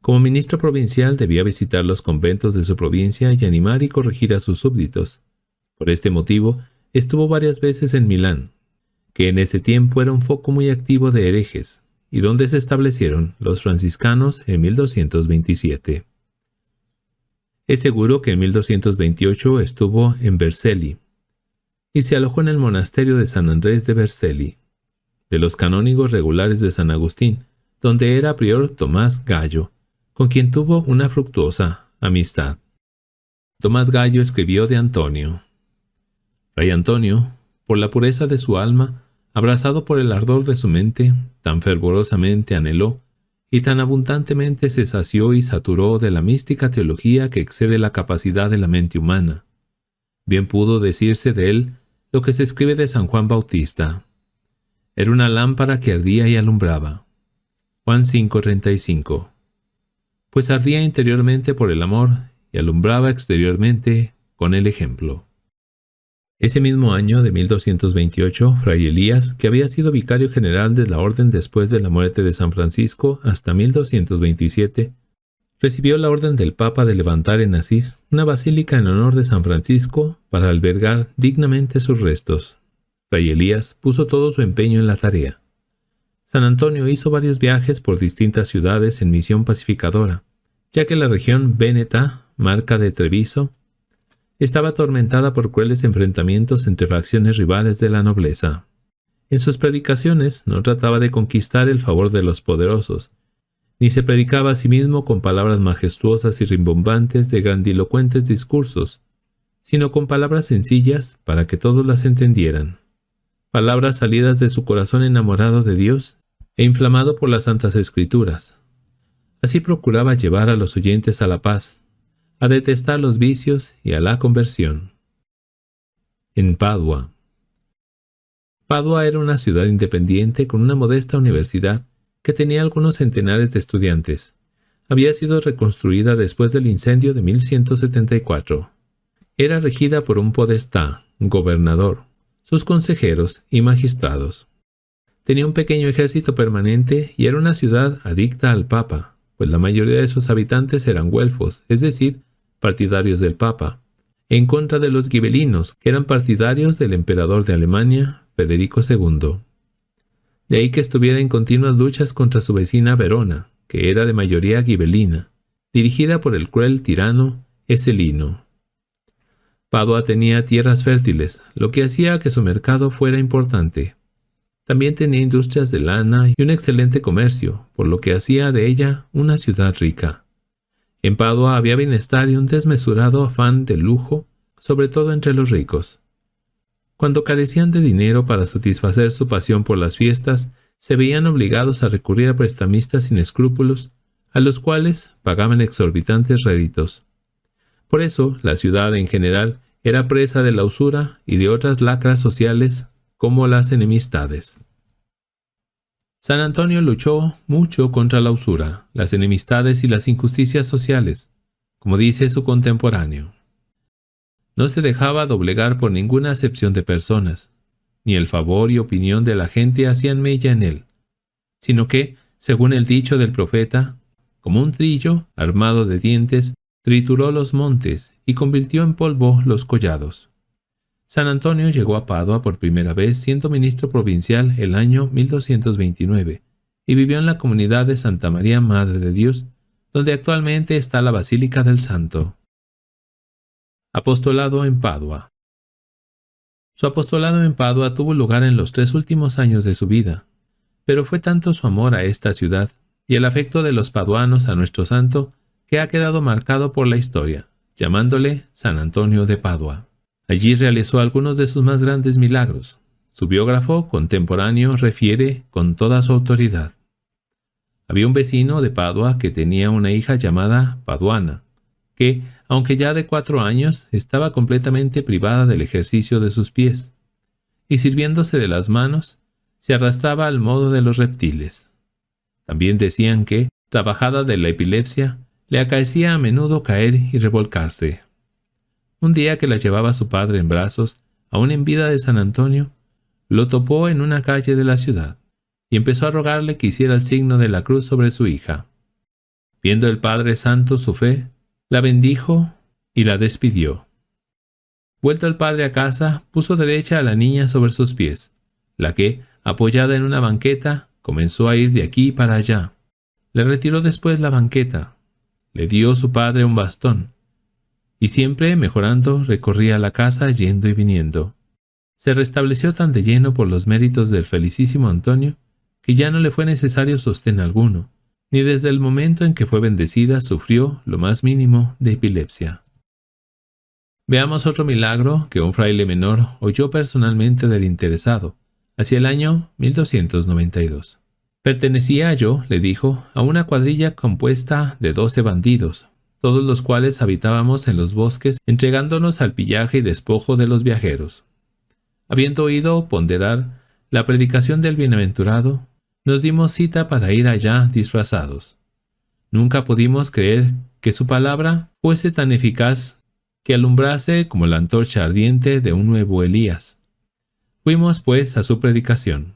Como ministro provincial debía visitar los conventos de su provincia y animar y corregir a sus súbditos. Por este motivo, estuvo varias veces en Milán, que en ese tiempo era un foco muy activo de herejes, y donde se establecieron los franciscanos en 1227. Es seguro que en 1228 estuvo en Vercelli, y se alojó en el monasterio de San Andrés de Vercelli, de los canónigos regulares de San Agustín, donde era prior Tomás Gallo, con quien tuvo una fructuosa amistad. Tomás Gallo escribió de Antonio: Fray Antonio, por la pureza de su alma, abrazado por el ardor de su mente, tan fervorosamente anheló, y tan abundantemente se sació y saturó de la mística teología que excede la capacidad de la mente humana. Bien pudo decirse de él lo que se escribe de San Juan Bautista: era una lámpara que ardía y alumbraba. Juan 5:35. Pues ardía interiormente por el amor y alumbraba exteriormente con el ejemplo. Ese mismo año de 1228, Fray Elías, que había sido vicario general de la orden después de la muerte de San Francisco hasta 1227, recibió la orden del Papa de levantar en Asís una basílica en honor de San Francisco para albergar dignamente sus restos. Fray Elías puso todo su empeño en la tarea. San Antonio hizo varios viajes por distintas ciudades en misión pacificadora, ya que la región véneta, marca de Treviso, estaba atormentada por crueles enfrentamientos entre facciones rivales de la nobleza. En sus predicaciones no trataba de conquistar el favor de los poderosos, ni se predicaba a sí mismo con palabras majestuosas y rimbombantes de grandilocuentes discursos, sino con palabras sencillas para que todos las entendieran. Palabras salidas de su corazón enamorado de Dios e inflamado por las Santas Escrituras. Así procuraba llevar a los oyentes a la paz, a detestar los vicios y a la conversión. En Padua. Padua era una ciudad independiente con una modesta universidad que tenía algunos centenares de estudiantes. Había sido reconstruida después del incendio de 1174. Era regida por un podestá, gobernador, sus consejeros y magistrados. Tenía un pequeño ejército permanente y era una ciudad adicta al Papa, pues la mayoría de sus habitantes eran güelfos, es decir, partidarios del Papa, en contra de los gibelinos, que eran partidarios del emperador de Alemania, Federico II. De ahí que estuviera en continuas luchas contra su vecina Verona, que era de mayoría gibelina, dirigida por el cruel tirano Eselino. Padua tenía tierras fértiles, lo que hacía que su mercado fuera importante. También tenía industrias de lana y un excelente comercio, por lo que hacía de ella una ciudad rica. En Padua había bienestar y un desmesurado afán de lujo, sobre todo entre los ricos. Cuando carecían de dinero para satisfacer su pasión por las fiestas, se veían obligados a recurrir a prestamistas sin escrúpulos, a los cuales pagaban exorbitantes réditos. Por eso, la ciudad en general era presa de la usura y de otras lacras sociales como las enemistades. San Antonio luchó mucho contra la usura, las enemistades y las injusticias sociales, como dice su contemporáneo. No se dejaba doblegar por ninguna acepción de personas, ni el favor y opinión de la gente hacían mella en él, sino que, según el dicho del profeta, como un trillo armado de dientes, trituró los montes y convirtió en polvo los collados. San Antonio llegó a Padua por primera vez siendo ministro provincial el año 1229 y vivió en la comunidad de Santa María Madre de Dios, donde actualmente está la Basílica del Santo. Apostolado en Padua. Su apostolado en Padua tuvo lugar en los 3 últimos años de su vida, pero fue tanto su amor a esta ciudad y el afecto de los paduanos a nuestro santo que ha quedado marcado por la historia, llamándole San Antonio de Padua. Allí realizó algunos de sus más grandes milagros. Su biógrafo contemporáneo refiere con toda su autoridad: Había un vecino de Padua que tenía una hija llamada Paduana, que, aunque ya de 4 años, estaba completamente privada del ejercicio de sus pies, y sirviéndose de las manos, se arrastraba al modo de los reptiles. También decían que, trabajada de la epilepsia, le acaecía a menudo caer y revolcarse. Un día que la llevaba su padre en brazos, aún en vida de San Antonio, lo topó en una calle de la ciudad, y empezó a rogarle que hiciera el signo de la cruz sobre su hija. Viendo el Padre Santo su fe, la bendijo y la despidió. Vuelto el padre a casa, puso derecha a la niña sobre sus pies, la que, apoyada en una banqueta, comenzó a ir de aquí para allá. Le retiró después la banqueta, le dio su padre un bastón, y siempre, mejorando, recorría la casa yendo y viniendo. Se restableció tan de lleno por los méritos del felicísimo Antonio, que ya no le fue necesario sostén alguno, ni desde el momento en que fue bendecida sufrió lo más mínimo de epilepsia. Veamos otro milagro que un fraile menor oyó personalmente del interesado, hacia el año 1292. Pertenecía yo, le dijo, a una cuadrilla compuesta de 12 bandidos, todos los cuales habitábamos en los bosques entregándonos al pillaje y despojo de los viajeros. Habiendo oído ponderar la predicación del bienaventurado, nos dimos cita para ir allá disfrazados. Nunca pudimos creer que su palabra fuese tan eficaz que alumbrase como la antorcha ardiente de un nuevo Elías. Fuimos, pues, a su predicación.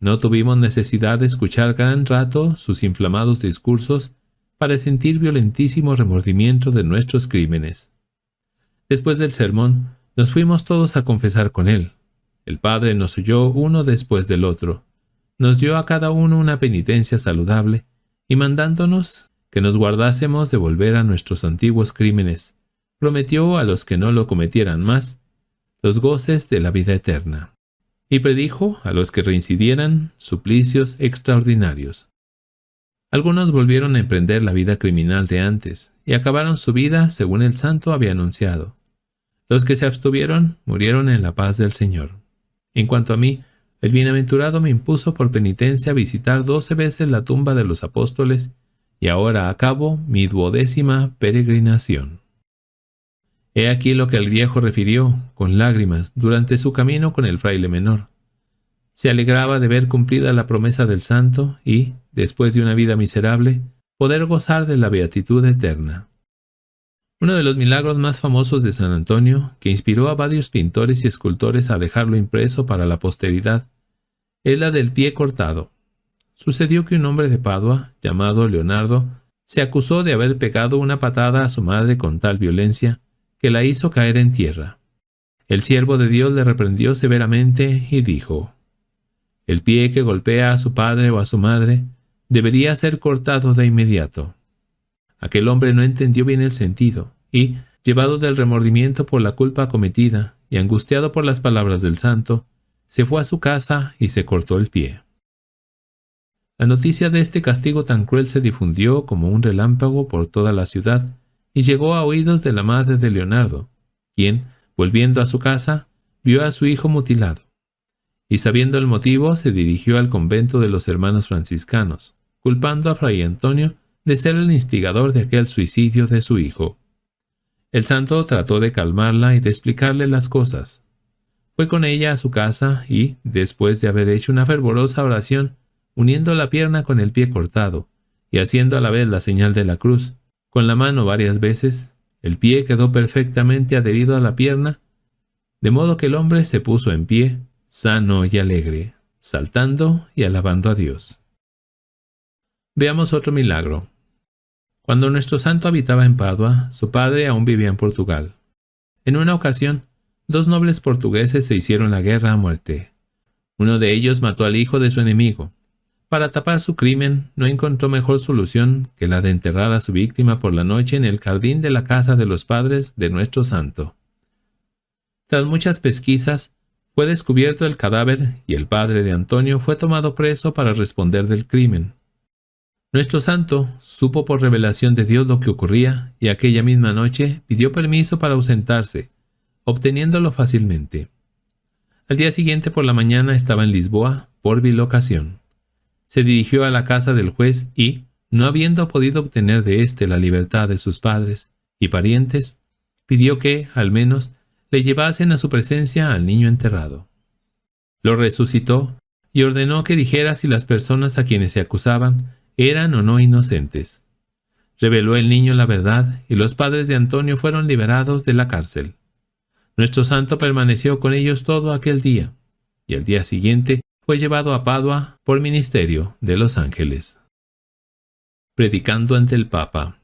No tuvimos necesidad de escuchar gran rato sus inflamados discursos para sentir violentísimo remordimiento de nuestros crímenes. Después del sermón, nos fuimos todos a confesar con él. El padre nos oyó uno después del otro. Nos dio a cada uno una penitencia saludable y mandándonos que nos guardásemos de volver a nuestros antiguos crímenes, prometió a los que no lo cometieran más los goces de la vida eterna, y predijo a los que reincidieran suplicios extraordinarios. Algunos volvieron a emprender la vida criminal de antes, y acabaron su vida según el santo había anunciado. Los que se abstuvieron murieron en la paz del Señor. En cuanto a mí, el bienaventurado me impuso por penitencia visitar 12 veces la tumba de los apóstoles, y ahora acabo mi 12ª peregrinación. He aquí lo que el viejo refirió, con lágrimas, durante su camino con el fraile menor. Se alegraba de ver cumplida la promesa del santo y, después de una vida miserable, poder gozar de la beatitud eterna. Uno de los milagros más famosos de San Antonio, que inspiró a varios pintores y escultores a dejarlo impreso para la posteridad, es la del pie cortado. Sucedió que un hombre de Padua, llamado Leonardo, se acusó de haber pegado una patada a su madre con tal violencia que la hizo caer en tierra. El siervo de Dios le reprendió severamente y dijo: «El pie que golpea a su padre o a su madre debería ser cortado de inmediato». Aquel hombre no entendió bien el sentido y, llevado del remordimiento por la culpa cometida y angustiado por las palabras del santo, se fue a su casa y se cortó el pie. La noticia de este castigo tan cruel se difundió como un relámpago por toda la ciudad y llegó a oídos de la madre de Leonardo, quien, volviendo a su casa, vio a su hijo mutilado. Y sabiendo el motivo, se dirigió al convento de los hermanos franciscanos, culpando a Fray Antonio de ser el instigador de aquel suicidio de su hijo. El santo trató de calmarla y de explicarle las cosas. Fue con ella a su casa y, después de haber hecho una fervorosa oración, uniendo la pierna con el pie cortado y haciendo a la vez la señal de la cruz, con la mano varias veces, el pie quedó perfectamente adherido a la pierna, de modo que el hombre se puso en pie, sano y alegre, saltando y alabando a Dios. Veamos otro milagro. Cuando nuestro santo habitaba en Padua, su padre aún vivía en Portugal. En una ocasión, 2 nobles portugueses se hicieron la guerra a muerte. Uno de ellos mató al hijo de su enemigo. Para tapar su crimen, no encontró mejor solución que la de enterrar a su víctima por la noche en el jardín de la casa de los padres de nuestro santo. Tras muchas pesquisas, fue descubierto el cadáver y el padre de Antonio fue tomado preso para responder del crimen. Nuestro santo supo por revelación de Dios lo que ocurría y aquella misma noche pidió permiso para ausentarse, obteniéndolo fácilmente. Al día siguiente por la mañana estaba en Lisboa por bilocación. se dirigió a la casa del juez y, no habiendo podido obtener de éste la libertad de sus padres y parientes, pidió que, al menos, le llevasen a su presencia al niño enterrado. Lo resucitó y ordenó que dijera si las personas a quienes se acusaban eran o no inocentes. Reveló el niño la verdad y los padres de Antonio fueron liberados de la cárcel. Nuestro santo permaneció con ellos todo aquel día, y al día siguiente fue llevado a Padua por ministerio de los ángeles. Predicando ante el Papa.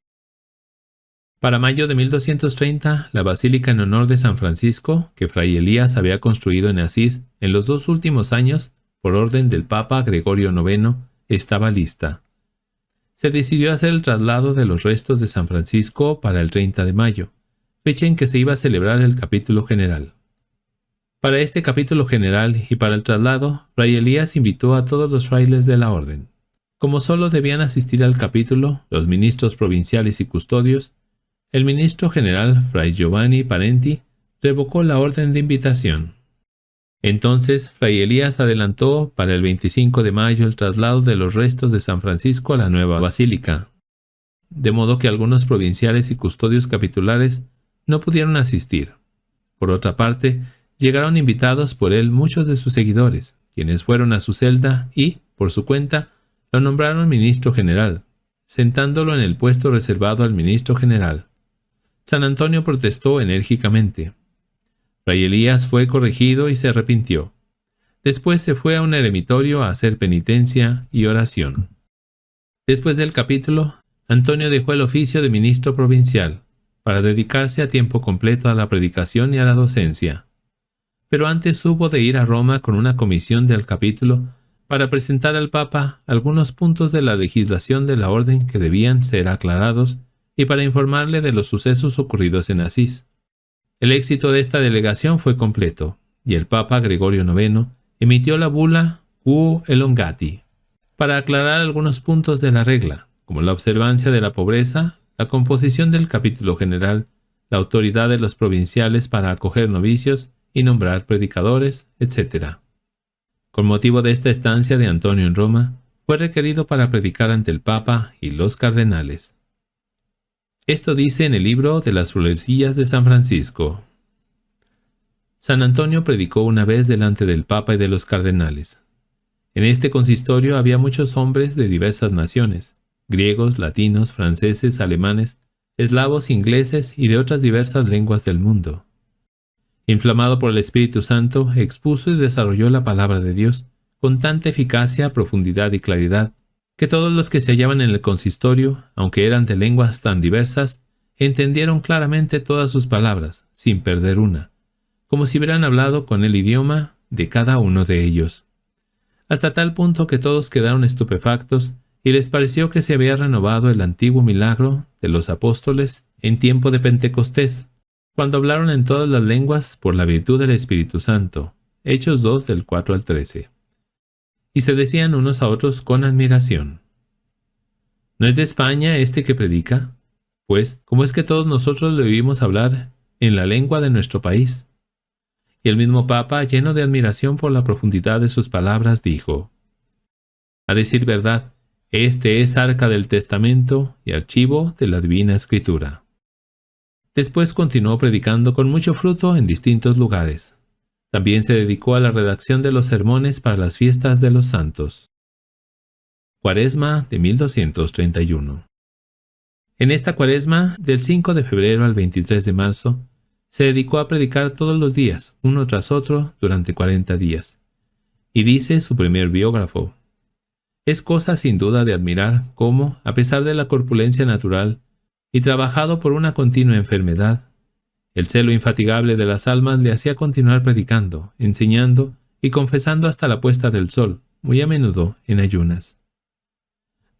Para mayo de 1230, la basílica en honor de San Francisco, que Fray Elías había construido en Asís en los 2 últimos años, por orden del Papa Gregorio IX, estaba lista. Se decidió hacer el traslado de los restos de San Francisco para el 30 de mayo, fecha en que se iba a celebrar el capítulo general. Para este capítulo general y para el traslado, Fray Elías invitó a todos los frailes de la orden. Como solo debían asistir al capítulo los ministros provinciales y custodios, el ministro general Fray Giovanni Parenti revocó la orden de invitación. Entonces, Fray Elías adelantó para el 25 de mayo el traslado de los restos de San Francisco a la nueva basílica, de modo que algunos provinciales y custodios capitulares no pudieron asistir. Por otra parte, llegaron invitados por él muchos de sus seguidores, quienes fueron a su celda y, por su cuenta, lo nombraron ministro general, sentándolo en el puesto reservado al ministro general. San Antonio protestó enérgicamente. Fray Elías fue corregido y se arrepintió. Después se fue a un eremitorio a hacer penitencia y oración. Después del capítulo, Antonio dejó el oficio de ministro provincial para dedicarse a tiempo completo a la predicación y a la docencia. Pero antes hubo de ir a Roma con una comisión del capítulo para presentar al Papa algunos puntos de la legislación de la orden que debían ser aclarados y para informarle de los sucesos ocurridos en Asís. El éxito de esta delegación fue completo, y el Papa Gregorio IX emitió la bula Quo Elongati para aclarar algunos puntos de la regla, como la observancia de la pobreza, la composición del capítulo general, la autoridad de los provinciales para acoger novicios y nombrar predicadores, etc. Con motivo de esta estancia de Antonio en Roma, fue requerido para predicar ante el Papa y los cardenales. Esto dice en el libro de las florecillas de San Francisco. San Antonio predicó una vez delante del Papa y de los cardenales. En este consistorio había muchos hombres de diversas naciones, griegos, latinos, franceses, alemanes, eslavos, ingleses y de otras diversas lenguas del mundo. Inflamado por el Espíritu Santo, expuso y desarrolló la palabra de Dios con tanta eficacia, profundidad y claridad, que todos los que se hallaban en el consistorio, aunque eran de lenguas tan diversas, entendieron claramente todas sus palabras, sin perder una, como si hubieran hablado con el idioma de cada uno de ellos. Hasta tal punto que todos quedaron estupefactos y les pareció que se había renovado el antiguo milagro de los apóstoles en tiempo de Pentecostés, cuando hablaron en todas las lenguas por la virtud del Espíritu Santo. Hechos 2 del 4 al 13. Y se decían unos a otros con admiración: ¿no es de España este que predica? Pues, ¿cómo es que todos nosotros le oímos hablar en la lengua de nuestro país? Y el mismo Papa, lleno de admiración por la profundidad de sus palabras, dijo: a decir verdad, este es arca del testamento y archivo de la Divina Escritura. Después continuó predicando con mucho fruto en distintos lugares. También se dedicó a la redacción de los sermones para las fiestas de los santos. Cuaresma de 1231. En esta cuaresma, del 5 de febrero al 23 de marzo, se dedicó a predicar todos los días, uno tras otro, durante 40 días. Y dice su primer biógrafo: es cosa sin duda de admirar cómo, a pesar de la corpulencia natural y trabajado por una continua enfermedad, el celo infatigable de las almas le hacía continuar predicando, enseñando y confesando hasta la puesta del sol, muy a menudo en ayunas.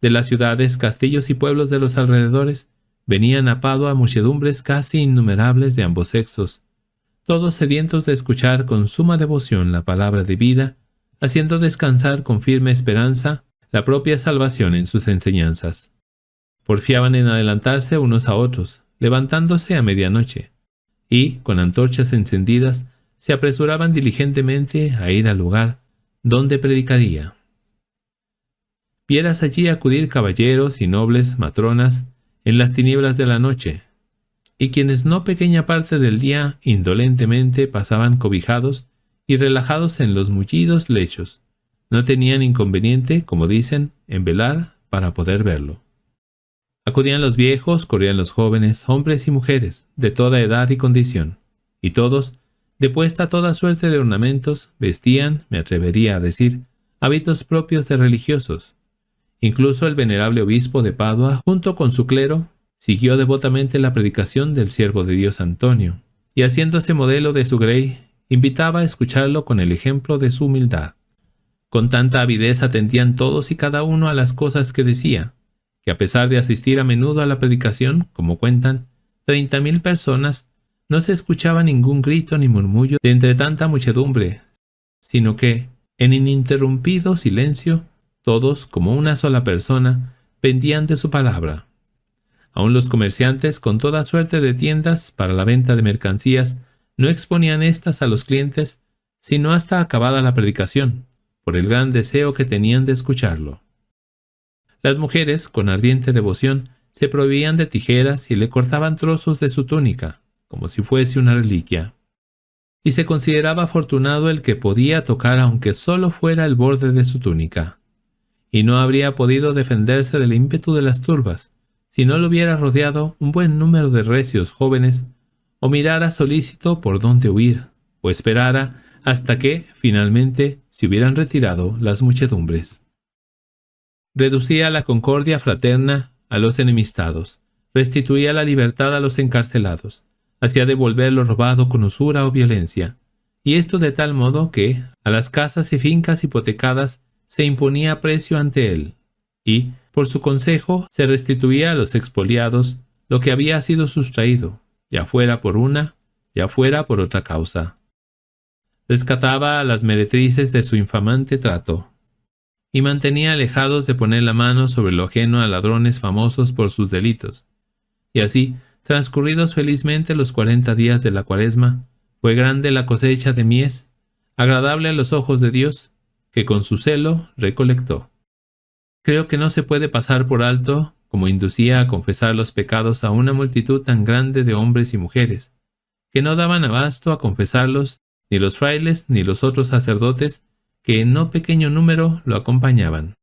De las ciudades, castillos y pueblos de los alrededores venían a Padua muchedumbres casi innumerables de ambos sexos, todos sedientos de escuchar con suma devoción la palabra de vida, haciendo descansar con firme esperanza la propia salvación en sus enseñanzas. Porfiaban en adelantarse unos a otros, levantándose a medianoche, y, con antorchas encendidas, se apresuraban diligentemente a ir al lugar donde predicaría. vieras allí acudir caballeros y nobles matronas en las tinieblas de la noche, y quienes no pequeña parte del día indolentemente pasaban cobijados y relajados en los mullidos lechos, no tenían inconveniente, como dicen, en velar para poder verlo. Acudían los viejos, corrían los jóvenes, hombres y mujeres, de toda edad y condición, y todos, de puesta toda suerte de ornamentos, vestían, me atrevería a decir, hábitos propios de religiosos. Incluso el venerable obispo de Padua, junto con su clero, siguió devotamente la predicación del siervo de Dios Antonio, y haciéndose modelo de su grey, invitaba a escucharlo con el ejemplo de su humildad. Con tanta avidez atendían todos y cada uno a las cosas que decía, que a pesar de asistir a menudo a la predicación, como cuentan, 30.000 personas, no se escuchaba ningún grito ni murmullo de entre tanta muchedumbre, sino que, en ininterrumpido silencio, todos, como una sola persona, pendían de su palabra. Aun los comerciantes, con toda suerte de tiendas para la venta de mercancías, no exponían éstas a los clientes, sino hasta acabada la predicación, por el gran deseo que tenían de escucharlo. Las mujeres, con ardiente devoción, se proveían de tijeras y le cortaban trozos de su túnica, como si fuese una reliquia. Y se consideraba afortunado el que podía tocar aunque solo fuera el borde de su túnica, y no habría podido defenderse del ímpetu de las turbas, si no lo hubiera rodeado un buen número de recios jóvenes, o mirara solícito por dónde huir, o esperara hasta que, finalmente, se hubieran retirado las muchedumbres. Reducía la concordia fraterna a los enemistados, restituía la libertad a los encarcelados, hacía devolver lo robado con usura o violencia, y esto de tal modo que, a las casas y fincas hipotecadas, se imponía precio ante él, y, por su consejo, se restituía a los expoliados lo que había sido sustraído, ya fuera por una, ya fuera por otra causa. Rescataba a las meretrices de su infamante trato, y mantenía alejados de poner la mano sobre lo ajeno a ladrones famosos por sus delitos. Y así, transcurridos felizmente los 40 días de la Cuaresma, fue grande la cosecha de mies, agradable a los ojos de Dios, que con su celo recolectó. Creo que no se puede pasar por alto, como inducía a confesar los pecados a una multitud tan grande de hombres y mujeres, que no daban abasto a confesarlos ni los frailes ni los otros sacerdotes, que en no pequeño número lo acompañaban.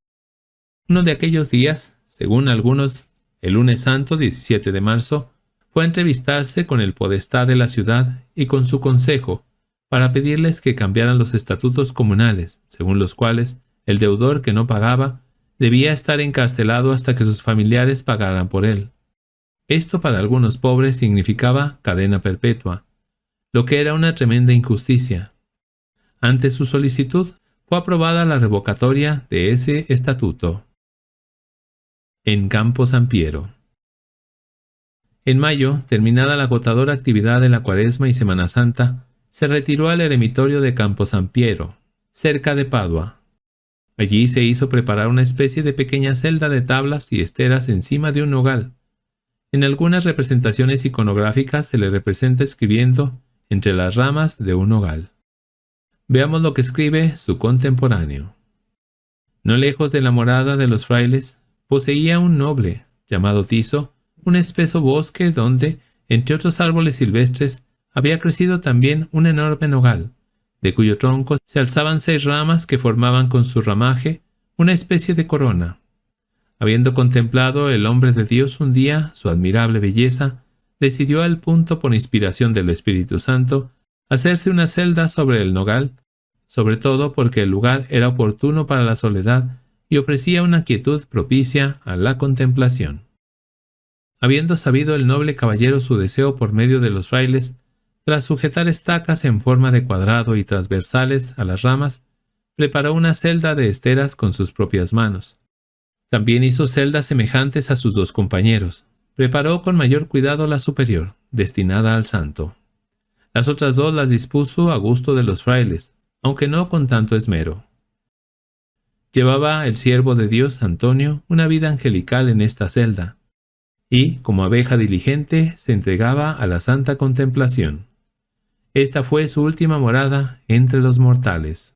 Uno de aquellos días, según algunos, el lunes santo 17 de marzo, fue a entrevistarse con el podestá de la ciudad y con su consejo, para pedirles que cambiaran los estatutos comunales, según los cuales el deudor que no pagaba debía estar encarcelado hasta que sus familiares pagaran por él. Esto para algunos pobres significaba cadena perpetua, lo que era una tremenda injusticia. Ante su solicitud fue aprobada la revocatoria de ese estatuto. En Campo Sampiero. En mayo, terminada la agotadora actividad de la Cuaresma y Semana Santa, se retiró al eremitorio de Campo Sampiero, cerca de Padua. Allí se hizo preparar una especie de pequeña celda de tablas y esteras encima de un nogal. En algunas representaciones iconográficas se le representa escribiendo entre las ramas de un nogal. Veamos lo que escribe su contemporáneo. No lejos de la morada de los frailes, poseía un noble, llamado Tiso, un espeso bosque donde, entre otros árboles silvestres, había crecido también un enorme nogal, de cuyo tronco se alzaban 6 ramas que formaban con su ramaje una especie de corona. Habiendo contemplado el hombre de Dios un día su admirable belleza, decidió al punto, por inspiración del Espíritu Santo, hacerse una celda sobre el nogal, sobre todo porque el lugar era oportuno para la soledad y ofrecía una quietud propicia a la contemplación. Habiendo sabido el noble caballero su deseo por medio de los frailes, tras sujetar estacas en forma de cuadrado y transversales a las ramas, preparó una celda de esteras con sus propias manos. También hizo celdas semejantes a sus 2 compañeros. Preparó con mayor cuidado la superior, destinada al santo. Las otras 2 las dispuso a gusto de los frailes, aunque no con tanto esmero. Llevaba el siervo de Dios Antonio una vida angelical en esta celda, y, como abeja diligente, se entregaba a la santa contemplación. Esta fue su última morada entre los mortales.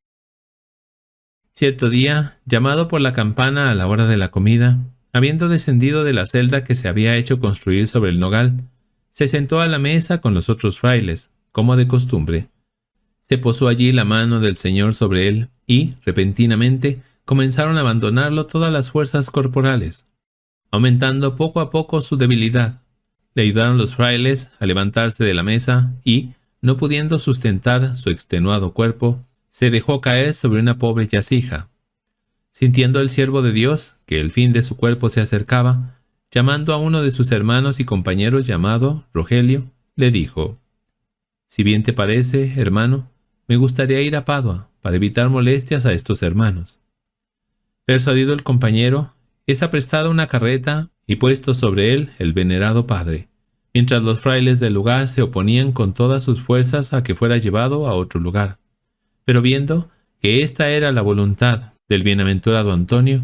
Cierto día, llamado por la campana a la hora de la comida, habiendo descendido de la celda que se había hecho construir sobre el nogal, se sentó a la mesa con los otros frailes, como de costumbre. Se posó allí la mano del Señor sobre él y, repentinamente, comenzaron a abandonarlo todas las fuerzas corporales, aumentando poco a poco su debilidad. Le ayudaron los frailes a levantarse de la mesa y, no pudiendo sustentar su extenuado cuerpo, se dejó caer sobre una pobre yacija. Sintiendo el siervo de Dios que el fin de su cuerpo se acercaba, llamando a uno de sus hermanos y compañeros llamado Rogelio, le dijo: «Si bien te parece, hermano, me gustaría ir a Padua para evitar molestias a estos hermanos». Persuadido el compañero, es aprestada una carreta y puesto sobre él el venerado padre, mientras los frailes del lugar se oponían con todas sus fuerzas a que fuera llevado a otro lugar. Pero viendo que esta era la voluntad del bienaventurado Antonio,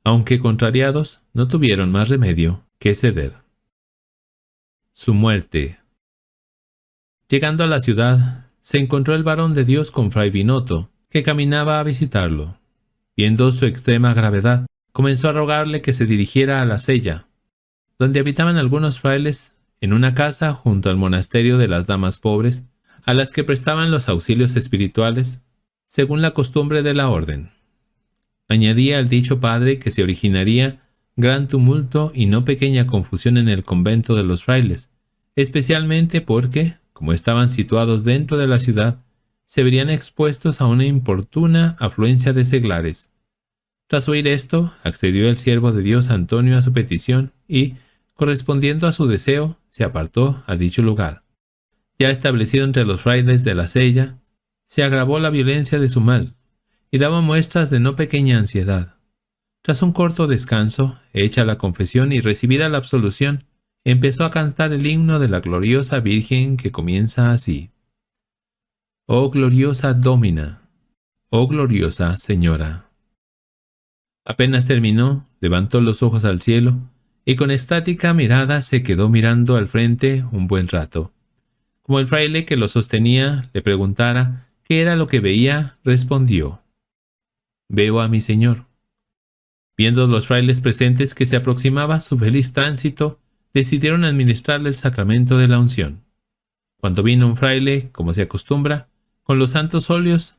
aunque contrariados, no tuvieron más remedio que ceder. Su muerte. Llegando a la ciudad, se encontró el varón de Dios con fray Binoto, que caminaba a visitarlo. Viendo su extrema gravedad, comenzó a rogarle que se dirigiera a la cella, donde habitaban algunos frailes en una casa junto al monasterio de las damas pobres, a las que prestaban los auxilios espirituales, según la costumbre de la orden. Añadía al dicho padre que se originaría gran tumulto y no pequeña confusión en el convento de los frailes, especialmente porque, como estaban situados dentro de la ciudad, se verían expuestos a una importuna afluencia de seglares. Tras oír esto, accedió el siervo de Dios Antonio a su petición y, correspondiendo a su deseo, se apartó a dicho lugar. Ya establecido entre los frailes de la cella, se agravó la violencia de su mal, y daba muestras de no pequeña ansiedad. Tras un corto descanso, hecha la confesión y recibida la absolución, empezó a cantar el himno de la gloriosa Virgen que comienza así: «Oh gloriosa Domina, oh gloriosa Señora». Apenas terminó, levantó los ojos al cielo, y con estática mirada se quedó mirando al frente un buen rato. Como el fraile que lo sostenía le preguntara qué era lo que veía, respondió: «Veo a mi Señor». Viendo los frailes presentes que se aproximaba su feliz tránsito, decidieron administrarle el sacramento de la unción. Cuando vino un fraile, como se acostumbra, con los santos óleos,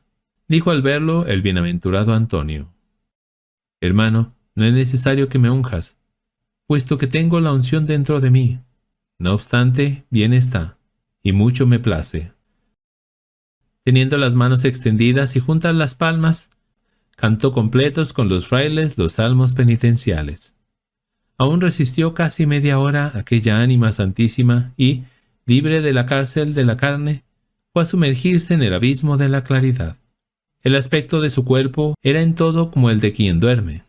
dijo al verlo el bienaventurado Antonio: «Hermano, no es necesario que me unjas, puesto que tengo la unción dentro de mí. No obstante, bien está, y mucho me place». Teniendo las manos extendidas y juntas las palmas, cantó completos con los frailes los salmos penitenciales. Aún resistió casi media hora aquella ánima santísima y, libre de la cárcel de la carne, fue a sumergirse en el abismo de la claridad. El aspecto de su cuerpo era en todo como el de quien duerme.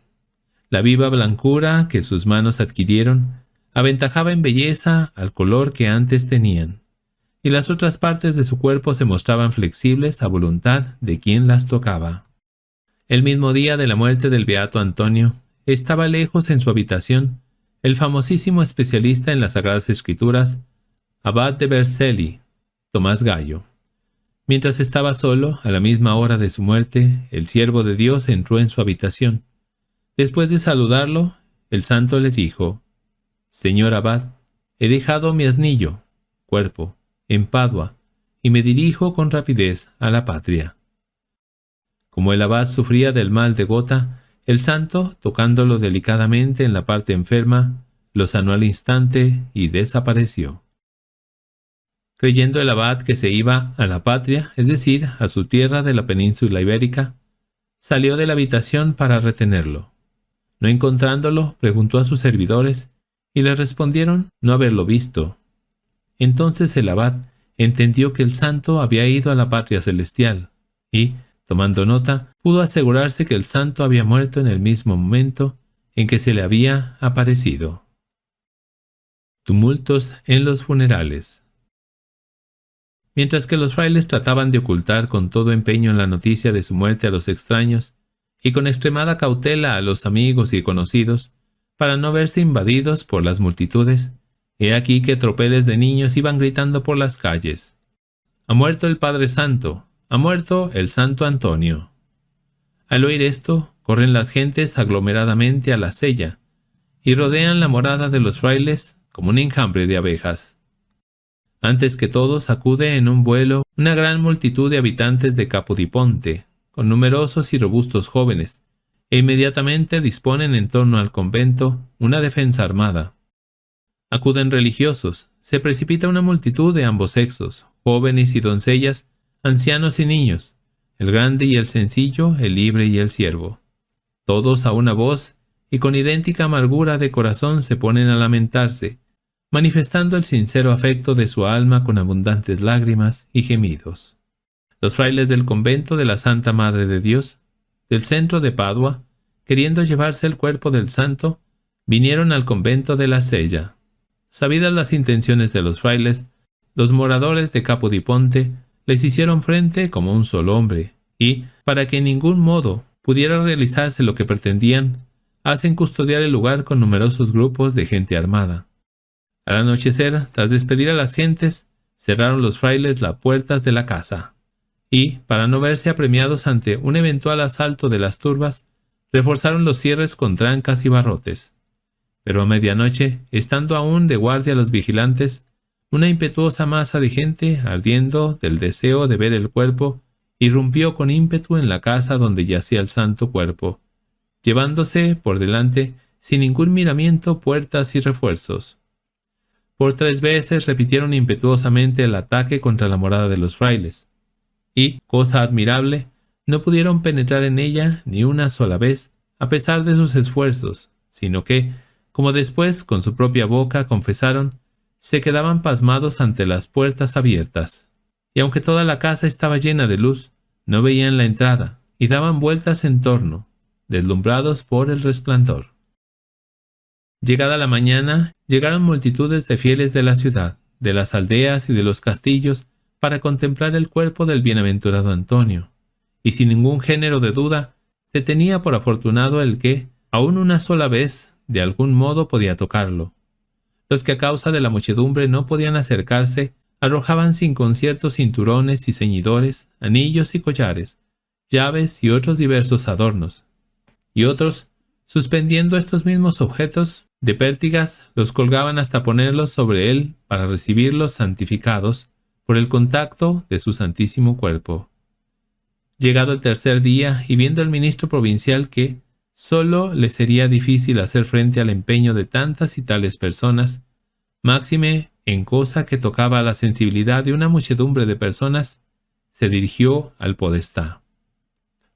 La viva blancura que sus manos adquirieron aventajaba en belleza al color que antes tenían, y las otras partes de su cuerpo se mostraban flexibles a voluntad de quien las tocaba. El mismo día de la muerte del beato Antonio, estaba lejos en su habitación el famosísimo especialista en las Sagradas Escrituras, abad de Vercelli, Tomás Gallo. Mientras estaba solo, a la misma hora de su muerte, el siervo de Dios entró en su habitación. Después de saludarlo, el santo le dijo: «Señor abad, he dejado mi asnillo, cuerpo, en Padua, y me dirijo con rapidez a la patria». Como el abad sufría del mal de gota, el santo, tocándolo delicadamente en la parte enferma, lo sanó al instante y desapareció. Creyendo el abad que se iba a la patria, es decir, a su tierra de la península ibérica, salió de la habitación para retenerlo. No encontrándolo, preguntó a sus servidores, y le respondieron no haberlo visto. Entonces el abad entendió que el santo había ido a la patria celestial, y, tomando nota, pudo asegurarse que el santo había muerto en el mismo momento en que se le había aparecido. Tumultos en los funerales. Mientras que los frailes trataban de ocultar con todo empeño la noticia de su muerte a los extraños y con extremada cautela a los amigos y conocidos, para no verse invadidos por las multitudes, he aquí que tropeles de niños iban gritando por las calles: «Ha muerto el Padre Santo, ha muerto el Santo Antonio». Al oír esto, corren las gentes aglomeradamente a la cella y rodean la morada de los frailes como un enjambre de abejas. Antes que todos acude en un vuelo una gran multitud de habitantes de Capodiponte, con numerosos y robustos jóvenes, e inmediatamente disponen en torno al convento una defensa armada. Acuden religiosos, se precipita una multitud de ambos sexos, jóvenes y doncellas, ancianos y niños, el grande y el sencillo, el libre y el siervo. Todos a una voz y con idéntica amargura de corazón se ponen a lamentarse, manifestando el sincero afecto de su alma con abundantes lágrimas y gemidos. Los frailes del convento de la Santa Madre de Dios, del centro de Padua, queriendo llevarse el cuerpo del santo, vinieron al convento de la Sella. Sabidas las intenciones de los frailes, los moradores de Capodiponte les hicieron frente como un solo hombre, y, para que en ningún modo pudiera realizarse lo que pretendían, hacen custodiar el lugar con numerosos grupos de gente armada. Al anochecer, tras despedir a las gentes, cerraron los frailes las puertas de la casa, y, para no verse apremiados ante un eventual asalto de las turbas, reforzaron los cierres con trancas y barrotes. Pero a medianoche, estando aún de guardia los vigilantes, una impetuosa masa de gente, ardiendo del deseo de ver el cuerpo, irrumpió con ímpetu en la casa donde yacía el santo cuerpo, llevándose por delante, sin ningún miramiento, puertas y refuerzos. Por 3 veces repitieron impetuosamente el ataque contra la morada de los frailes, y, cosa admirable, no pudieron penetrar en ella ni una sola vez, a pesar de sus esfuerzos, sino que, como después con su propia boca confesaron, se quedaban pasmados ante las puertas abiertas. Y aunque toda la casa estaba llena de luz, no veían la entrada y daban vueltas en torno, deslumbrados por el resplandor. Llegada la mañana, llegaron multitudes de fieles de la ciudad, de las aldeas y de los castillos, para contemplar el cuerpo del bienaventurado Antonio, y sin ningún género de duda, se tenía por afortunado el que, aún una sola vez, de algún modo podía tocarlo. Los que a causa de la muchedumbre no podían acercarse, arrojaban sin concierto cinturones y ceñidores, anillos y collares, llaves y otros diversos adornos. Y otros, suspendiendo estos mismos objetos de pértigas, los colgaban hasta ponerlos sobre él para recibirlos santificados por el contacto de su santísimo cuerpo. Llegado el 3er día y viendo el ministro provincial que solo le sería difícil hacer frente al empeño de tantas y tales personas, máxime en cosa que tocaba a la sensibilidad de una muchedumbre de personas, se dirigió al podestá.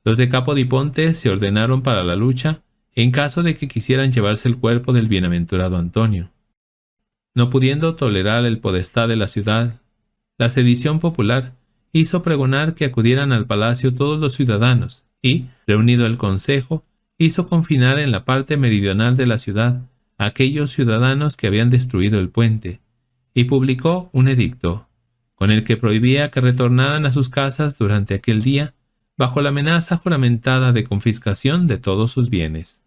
Los de Capodiponte se ordenaron para la lucha en caso de que quisieran llevarse el cuerpo del bienaventurado Antonio. No pudiendo tolerar el podestá de la ciudad, la sedición popular hizo pregonar que acudieran al palacio todos los ciudadanos y, reunido el consejo, hizo confinar en la parte meridional de la ciudad a aquellos ciudadanos que habían destruido el puente, y publicó un edicto, con el que prohibía que retornaran a sus casas durante aquel día, bajo la amenaza juramentada de confiscación de todos sus bienes.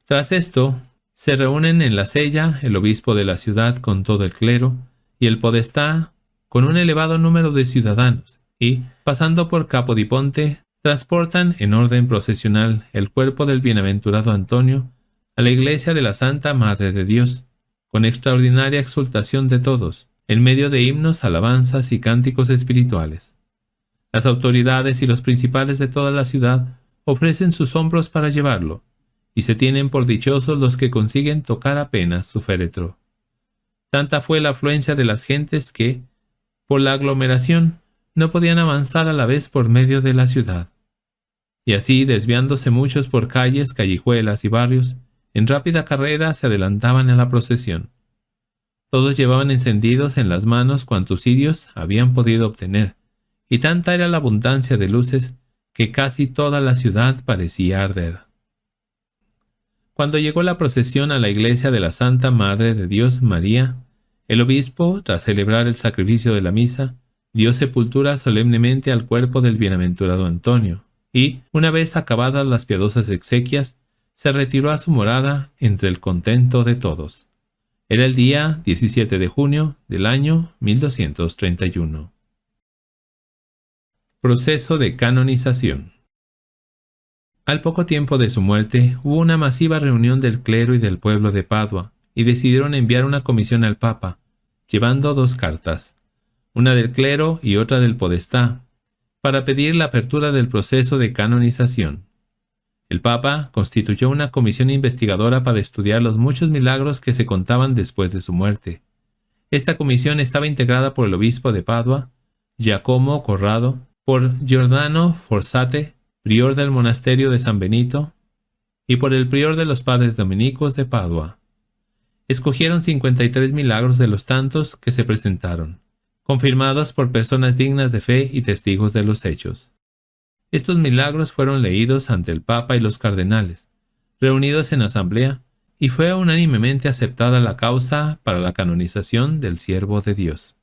Tras esto, se reúnen en la Sella el obispo de la ciudad con todo el clero, y el podestá con un elevado número de ciudadanos, y, pasando por Capodiponte, transportan en orden procesional el cuerpo del bienaventurado Antonio a la iglesia de la Santa Madre de Dios, con extraordinaria exultación de todos, en medio de himnos, alabanzas y cánticos espirituales. Las autoridades y los principales de toda la ciudad ofrecen sus hombros para llevarlo, y se tienen por dichosos los que consiguen tocar apenas su féretro. Tanta fue la afluencia de las gentes que, por la aglomeración, no podían avanzar a la vez por medio de la ciudad. Y así, desviándose muchos por calles, callejuelas y barrios, en rápida carrera se adelantaban a la procesión. Todos llevaban encendidos en las manos cuantos cirios habían podido obtener, y tanta era la abundancia de luces que casi toda la ciudad parecía arder. Cuando llegó la procesión a la iglesia de la Santa Madre de Dios María, el obispo, tras celebrar el sacrificio de la misa, dio sepultura solemnemente al cuerpo del bienaventurado Antonio, y, una vez acabadas las piadosas exequias, se retiró a su morada entre el contento de todos. Era el día 17 de junio del año 1231. Proceso de canonización. Al poco tiempo de su muerte, hubo una masiva reunión del clero y del pueblo de Padua, y decidieron enviar una comisión al Papa, llevando 2 cartas, una del clero y otra del podestá, para pedir la apertura del proceso de canonización. El Papa constituyó una comisión investigadora para estudiar los muchos milagros que se contaban después de su muerte. Esta comisión estaba integrada por el obispo de Padua, Giacomo Corrado, por Giordano Forzate, prior del monasterio de San Benito, y por el prior de los padres dominicos de Padua. Escogieron 53 milagros de los tantos que se presentaron, confirmados por personas dignas de fe y testigos de los hechos. Estos milagros fueron leídos ante el Papa y los cardenales, reunidos en asamblea, y fue unánimemente aceptada la causa para la canonización del siervo de Dios.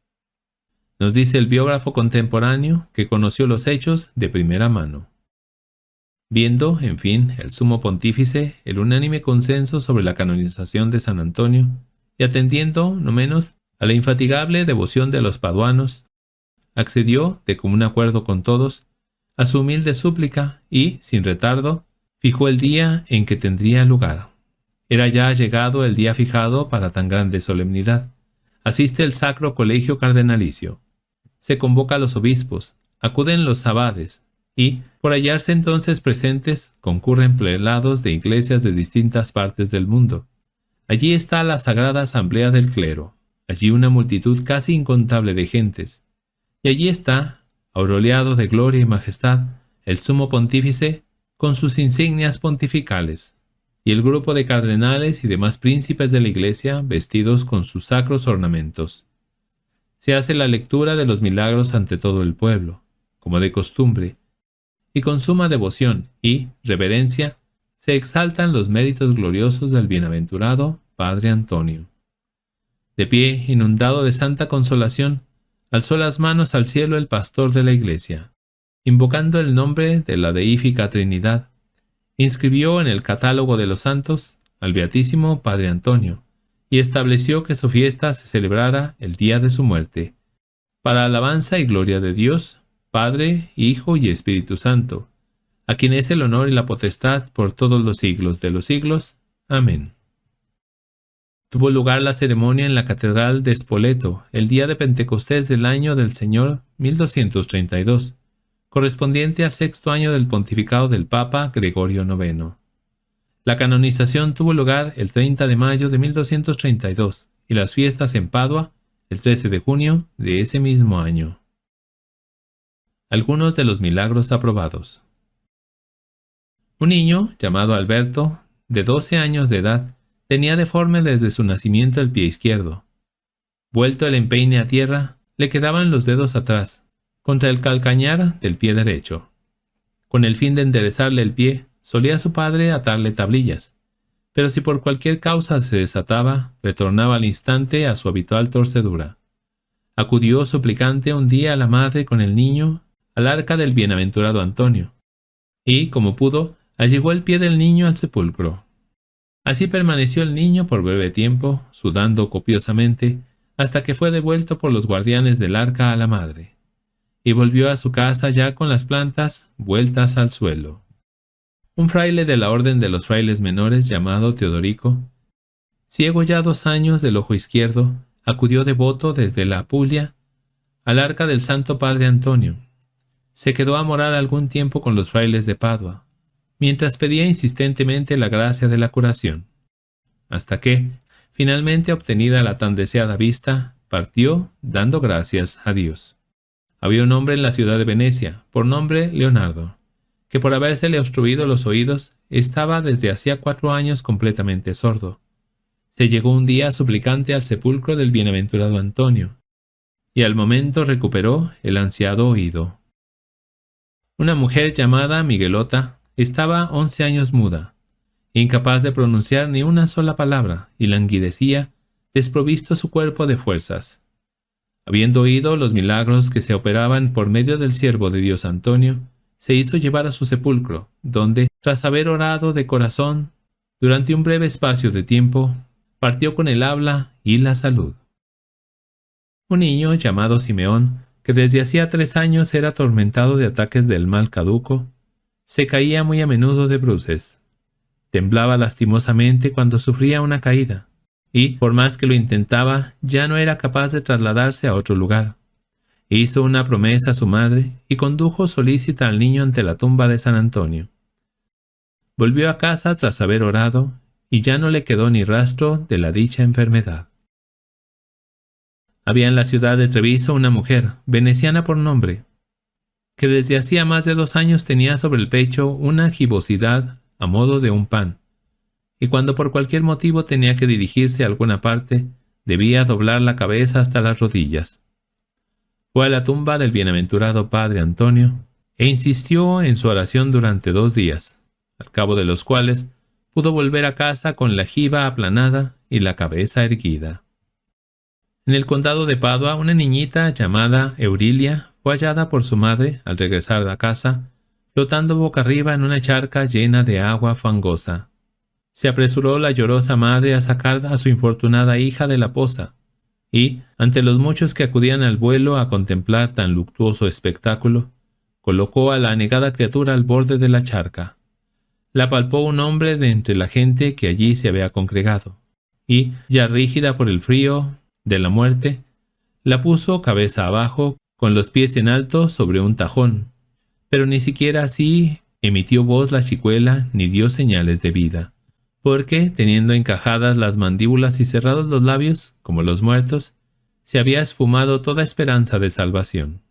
Nos dice el biógrafo contemporáneo que conoció los hechos de primera mano. Viendo, en fin, el sumo pontífice el unánime consenso sobre la canonización de San Antonio, y atendiendo, no menos, a la infatigable devoción de los paduanos, accedió, de común acuerdo con todos, a su humilde súplica y, sin retardo, fijó el día en que tendría lugar. Era ya llegado el día fijado para tan grande solemnidad. Asiste el Sacro Colegio Cardenalicio. Se convoca a los obispos, acuden los abades, y, por hallarse entonces presentes, concurren prelados de iglesias de distintas partes del mundo. Allí está la sagrada asamblea del clero, allí una multitud casi incontable de gentes, y allí está, aureolado de gloria y majestad, el sumo pontífice con sus insignias pontificales, y el grupo de cardenales y demás príncipes de la iglesia vestidos con sus sacros ornamentos. Se hace la lectura de los milagros ante todo el pueblo, como de costumbre, y con suma devoción y reverencia se exaltan los méritos gloriosos del bienaventurado Padre Antonio. De pie, inundado de santa consolación, alzó las manos al cielo el pastor de la iglesia, invocando el nombre de la deífica Trinidad, inscribió en el catálogo de los santos al Beatísimo Padre Antonio, y estableció que su fiesta se celebrara el día de su muerte, para alabanza y gloria de Dios, Padre, Hijo y Espíritu Santo, a quien es el honor y la potestad por todos los siglos de los siglos. Amén. Tuvo lugar la ceremonia en la Catedral de Spoleto el día de Pentecostés del año del Señor 1232, correspondiente al 6º año del pontificado del Papa Gregorio IX. La canonización tuvo lugar el 30 de mayo de 1232 y las fiestas en Padua el 13 de junio de ese mismo año. Algunos de los milagros aprobados. Un niño, llamado Alberto, de 12 años de edad, tenía deforme desde su nacimiento el pie izquierdo. Vuelto el empeine a tierra, le quedaban los dedos atrás, contra el calcañar del pie derecho. Con el fin de enderezarle el pie, solía su padre atarle tablillas, pero si por cualquier causa se desataba, retornaba al instante a su habitual torcedura. Acudió suplicante un día a la madre con el niño al arca del bienaventurado Antonio, y, como pudo, allegó el pie del niño al sepulcro. Así permaneció el niño por breve tiempo, sudando copiosamente, hasta que fue devuelto por los guardianes del arca a la madre, y volvió a su casa ya con las plantas vueltas al suelo. Un fraile de la orden de los frailes menores llamado Teodorico, ciego ya 2 años del ojo izquierdo, acudió devoto desde la Apulia al arca del Santo Padre Antonio. Se quedó a morar algún tiempo con los frailes de Padua, mientras pedía insistentemente la gracia de la curación, hasta que, finalmente obtenida la tan deseada vista, partió dando gracias a Dios. Había un hombre en la ciudad de Venecia, por nombre Leonardo, que por habérsele obstruido los oídos, estaba desde hacía 4 años completamente sordo. Se llegó un día suplicante al sepulcro del bienaventurado Antonio, y al momento recuperó el ansiado oído. Una mujer llamada Miguelota estaba 11 años muda, incapaz de pronunciar ni una sola palabra, y languidecía, desprovisto su cuerpo de fuerzas. Habiendo oído los milagros que se operaban por medio del siervo de Dios Antonio, se hizo llevar a su sepulcro, donde, tras haber orado de corazón, durante un breve espacio de tiempo, partió con el habla y la salud. Un niño llamado Simeón, que desde hacía 3 años era atormentado de ataques del mal caduco, Se caía muy a menudo de bruces. Temblaba lastimosamente cuando sufría una caída, y, por más que lo intentaba, ya no era capaz de trasladarse a otro lugar. Hizo una promesa a su madre y condujo solícita al niño ante la tumba de San Antonio. Volvió a casa tras haber orado, y ya no le quedó ni rastro de la dicha enfermedad. Había en la ciudad de Treviso una mujer, veneciana por nombre, que desde hacía más de 2 años tenía sobre el pecho una gibosidad a modo de un pan, y cuando por cualquier motivo tenía que dirigirse a alguna parte, debía doblar la cabeza hasta las rodillas. Fue a la tumba del bienaventurado padre Antonio, e insistió en su oración durante 2 días, al cabo de los cuales pudo volver a casa con la jiba aplanada y la cabeza erguida. En el condado de Padua, una niñita llamada Eurilia fue hallada por su madre al regresar a casa, flotando boca arriba en una charca llena de agua fangosa. Se apresuró la llorosa madre a sacar a su infortunada hija de la poza, y, ante los muchos que acudían al vuelo a contemplar tan luctuoso espectáculo, colocó a la anegada criatura al borde de la charca. La palpó un hombre de entre la gente que allí se había congregado, y, ya rígida por el frío de la muerte, la puso cabeza abajo, con los pies en alto sobre un tajón, pero ni siquiera así emitió voz la chicuela ni dio señales de vida, porque, teniendo encajadas las mandíbulas y cerrados los labios, como los muertos, se había esfumado toda esperanza de salvación.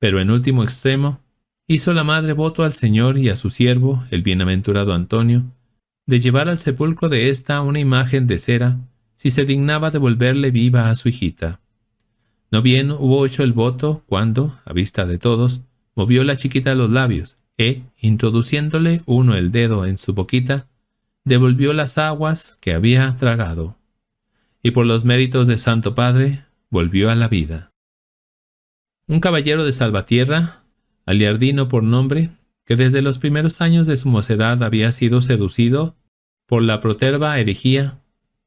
Pero en último extremo, hizo la madre voto al Señor y a su siervo, el bienaventurado Antonio, de llevar al sepulcro de ésta una imagen de cera, si se dignaba devolverle viva a su hijita. No bien hubo hecho el voto, cuando, a vista de todos, movió la chiquita los labios, e, introduciéndole uno el dedo en su boquita, devolvió las aguas que había tragado, y por los méritos de Santo Padre, volvió a la vida. Un caballero de Salvatierra, Aliardino por nombre, que desde los primeros años de su mocedad había sido seducido por la proterva herejía,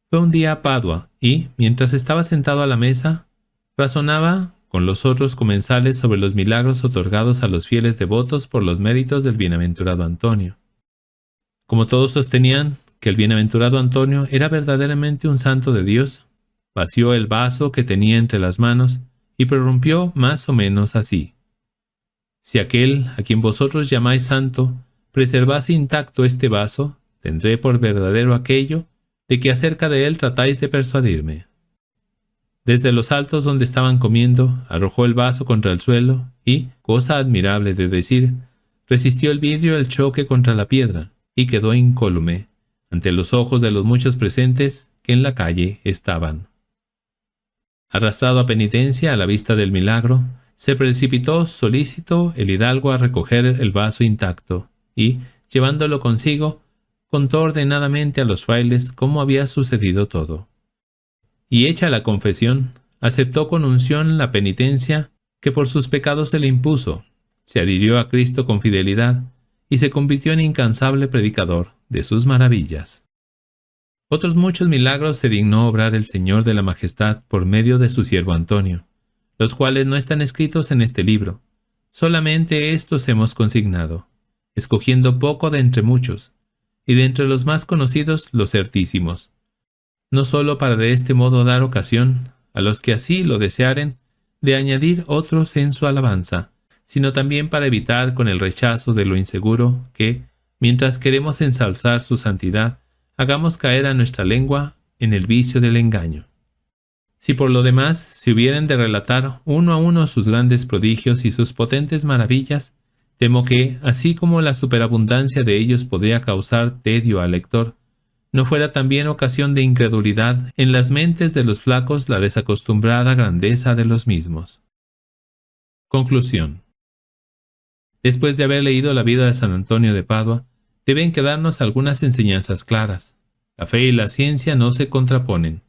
fue un día a Padua y, mientras estaba sentado a la mesa, razonaba con los otros comensales sobre los milagros otorgados a los fieles devotos por los méritos del bienaventurado Antonio. Como todos sostenían que el bienaventurado Antonio era verdaderamente un santo de Dios, vació el vaso que tenía entre las manos y prorrumpió más o menos así: si aquel a quien vosotros llamáis santo preservase intacto este vaso, tendré por verdadero aquello de que acerca de él tratáis de persuadirme. Desde los altos donde estaban comiendo, arrojó el vaso contra el suelo y, cosa admirable de decir, resistió el vidrio el choque contra la piedra y quedó incólume ante los ojos de los muchos presentes que en la calle estaban. Arrastrado a penitencia a la vista del milagro, se precipitó solícito el hidalgo a recoger el vaso intacto y, llevándolo consigo, contó ordenadamente a los frailes cómo había sucedido todo. Y hecha la confesión, aceptó con unción la penitencia que por sus pecados se le impuso, se adhirió a Cristo con fidelidad y se convirtió en incansable predicador de sus maravillas. Otros muchos milagros se dignó obrar el Señor de la Majestad por medio de su siervo Antonio, los cuales no están escritos en este libro. Solamente estos hemos consignado, escogiendo poco de entre muchos, y de entre los más conocidos los certísimos, no sólo para de este modo dar ocasión, a los que así lo desearen, de añadir otros en su alabanza, sino también para evitar con el rechazo de lo inseguro que, mientras queremos ensalzar su santidad, hagamos caer a nuestra lengua en el vicio del engaño. Si por lo demás se hubieren de relatar uno a uno sus grandes prodigios y sus potentes maravillas, temo que, así como la superabundancia de ellos podría causar tedio al lector, no fuera también ocasión de incredulidad en las mentes de los flacos la desacostumbrada grandeza de los mismos. Conclusión. Después de haber leído la vida de San Antonio de Padua, deben quedarnos algunas enseñanzas claras. La fe y la ciencia no se contraponen.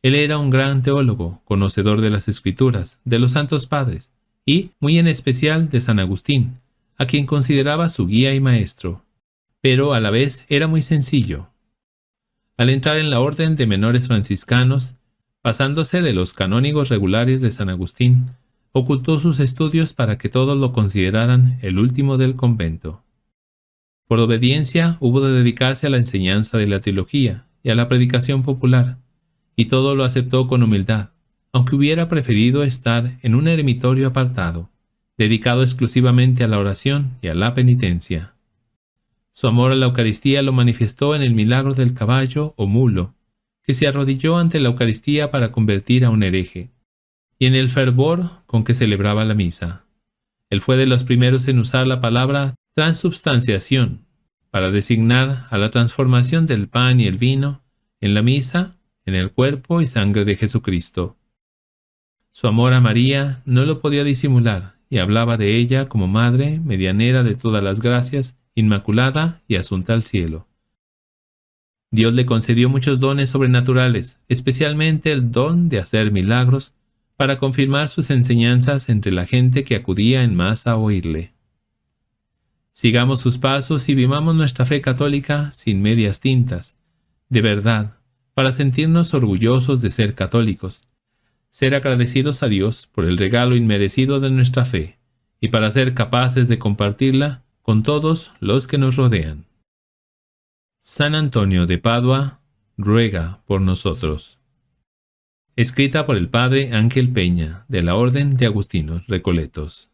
Él era un gran teólogo, conocedor de las Escrituras, de los santos padres, y, muy en especial, de San Agustín, a quien consideraba su guía y maestro. Pero a la vez era muy sencillo. Al entrar en la orden de menores franciscanos, pasándose de los canónigos regulares de San Agustín, ocultó sus estudios para que todos lo consideraran el último del convento. Por obediencia hubo de dedicarse a la enseñanza de la teología y a la predicación popular, y todo lo aceptó con humildad, aunque hubiera preferido estar en un eremitorio apartado, dedicado exclusivamente a la oración y a la penitencia. Su amor a la Eucaristía lo manifestó en el milagro del caballo o mulo, que se arrodilló ante la Eucaristía para convertir a un hereje, y en el fervor con que celebraba la misa. Él fue de los primeros en usar la palabra transubstanciación para designar a la transformación del pan y el vino en la misa en el cuerpo y sangre de Jesucristo. Su amor a María no lo podía disimular y hablaba de ella como madre, medianera de todas las gracias, inmaculada y asunta al cielo. Dios le concedió muchos dones sobrenaturales, especialmente el don de hacer milagros, para confirmar sus enseñanzas entre la gente que acudía en masa a oírle. Sigamos sus pasos y vivamos nuestra fe católica sin medias tintas, de verdad, para sentirnos orgullosos de ser católicos, ser agradecidos a Dios por el regalo inmerecido de nuestra fe, y para ser capaces de compartirla con todos los que nos rodean. San Antonio de Padua, ruega por nosotros. Escrita por el Padre Ángel Peña, de la Orden de Agustinos Recoletos.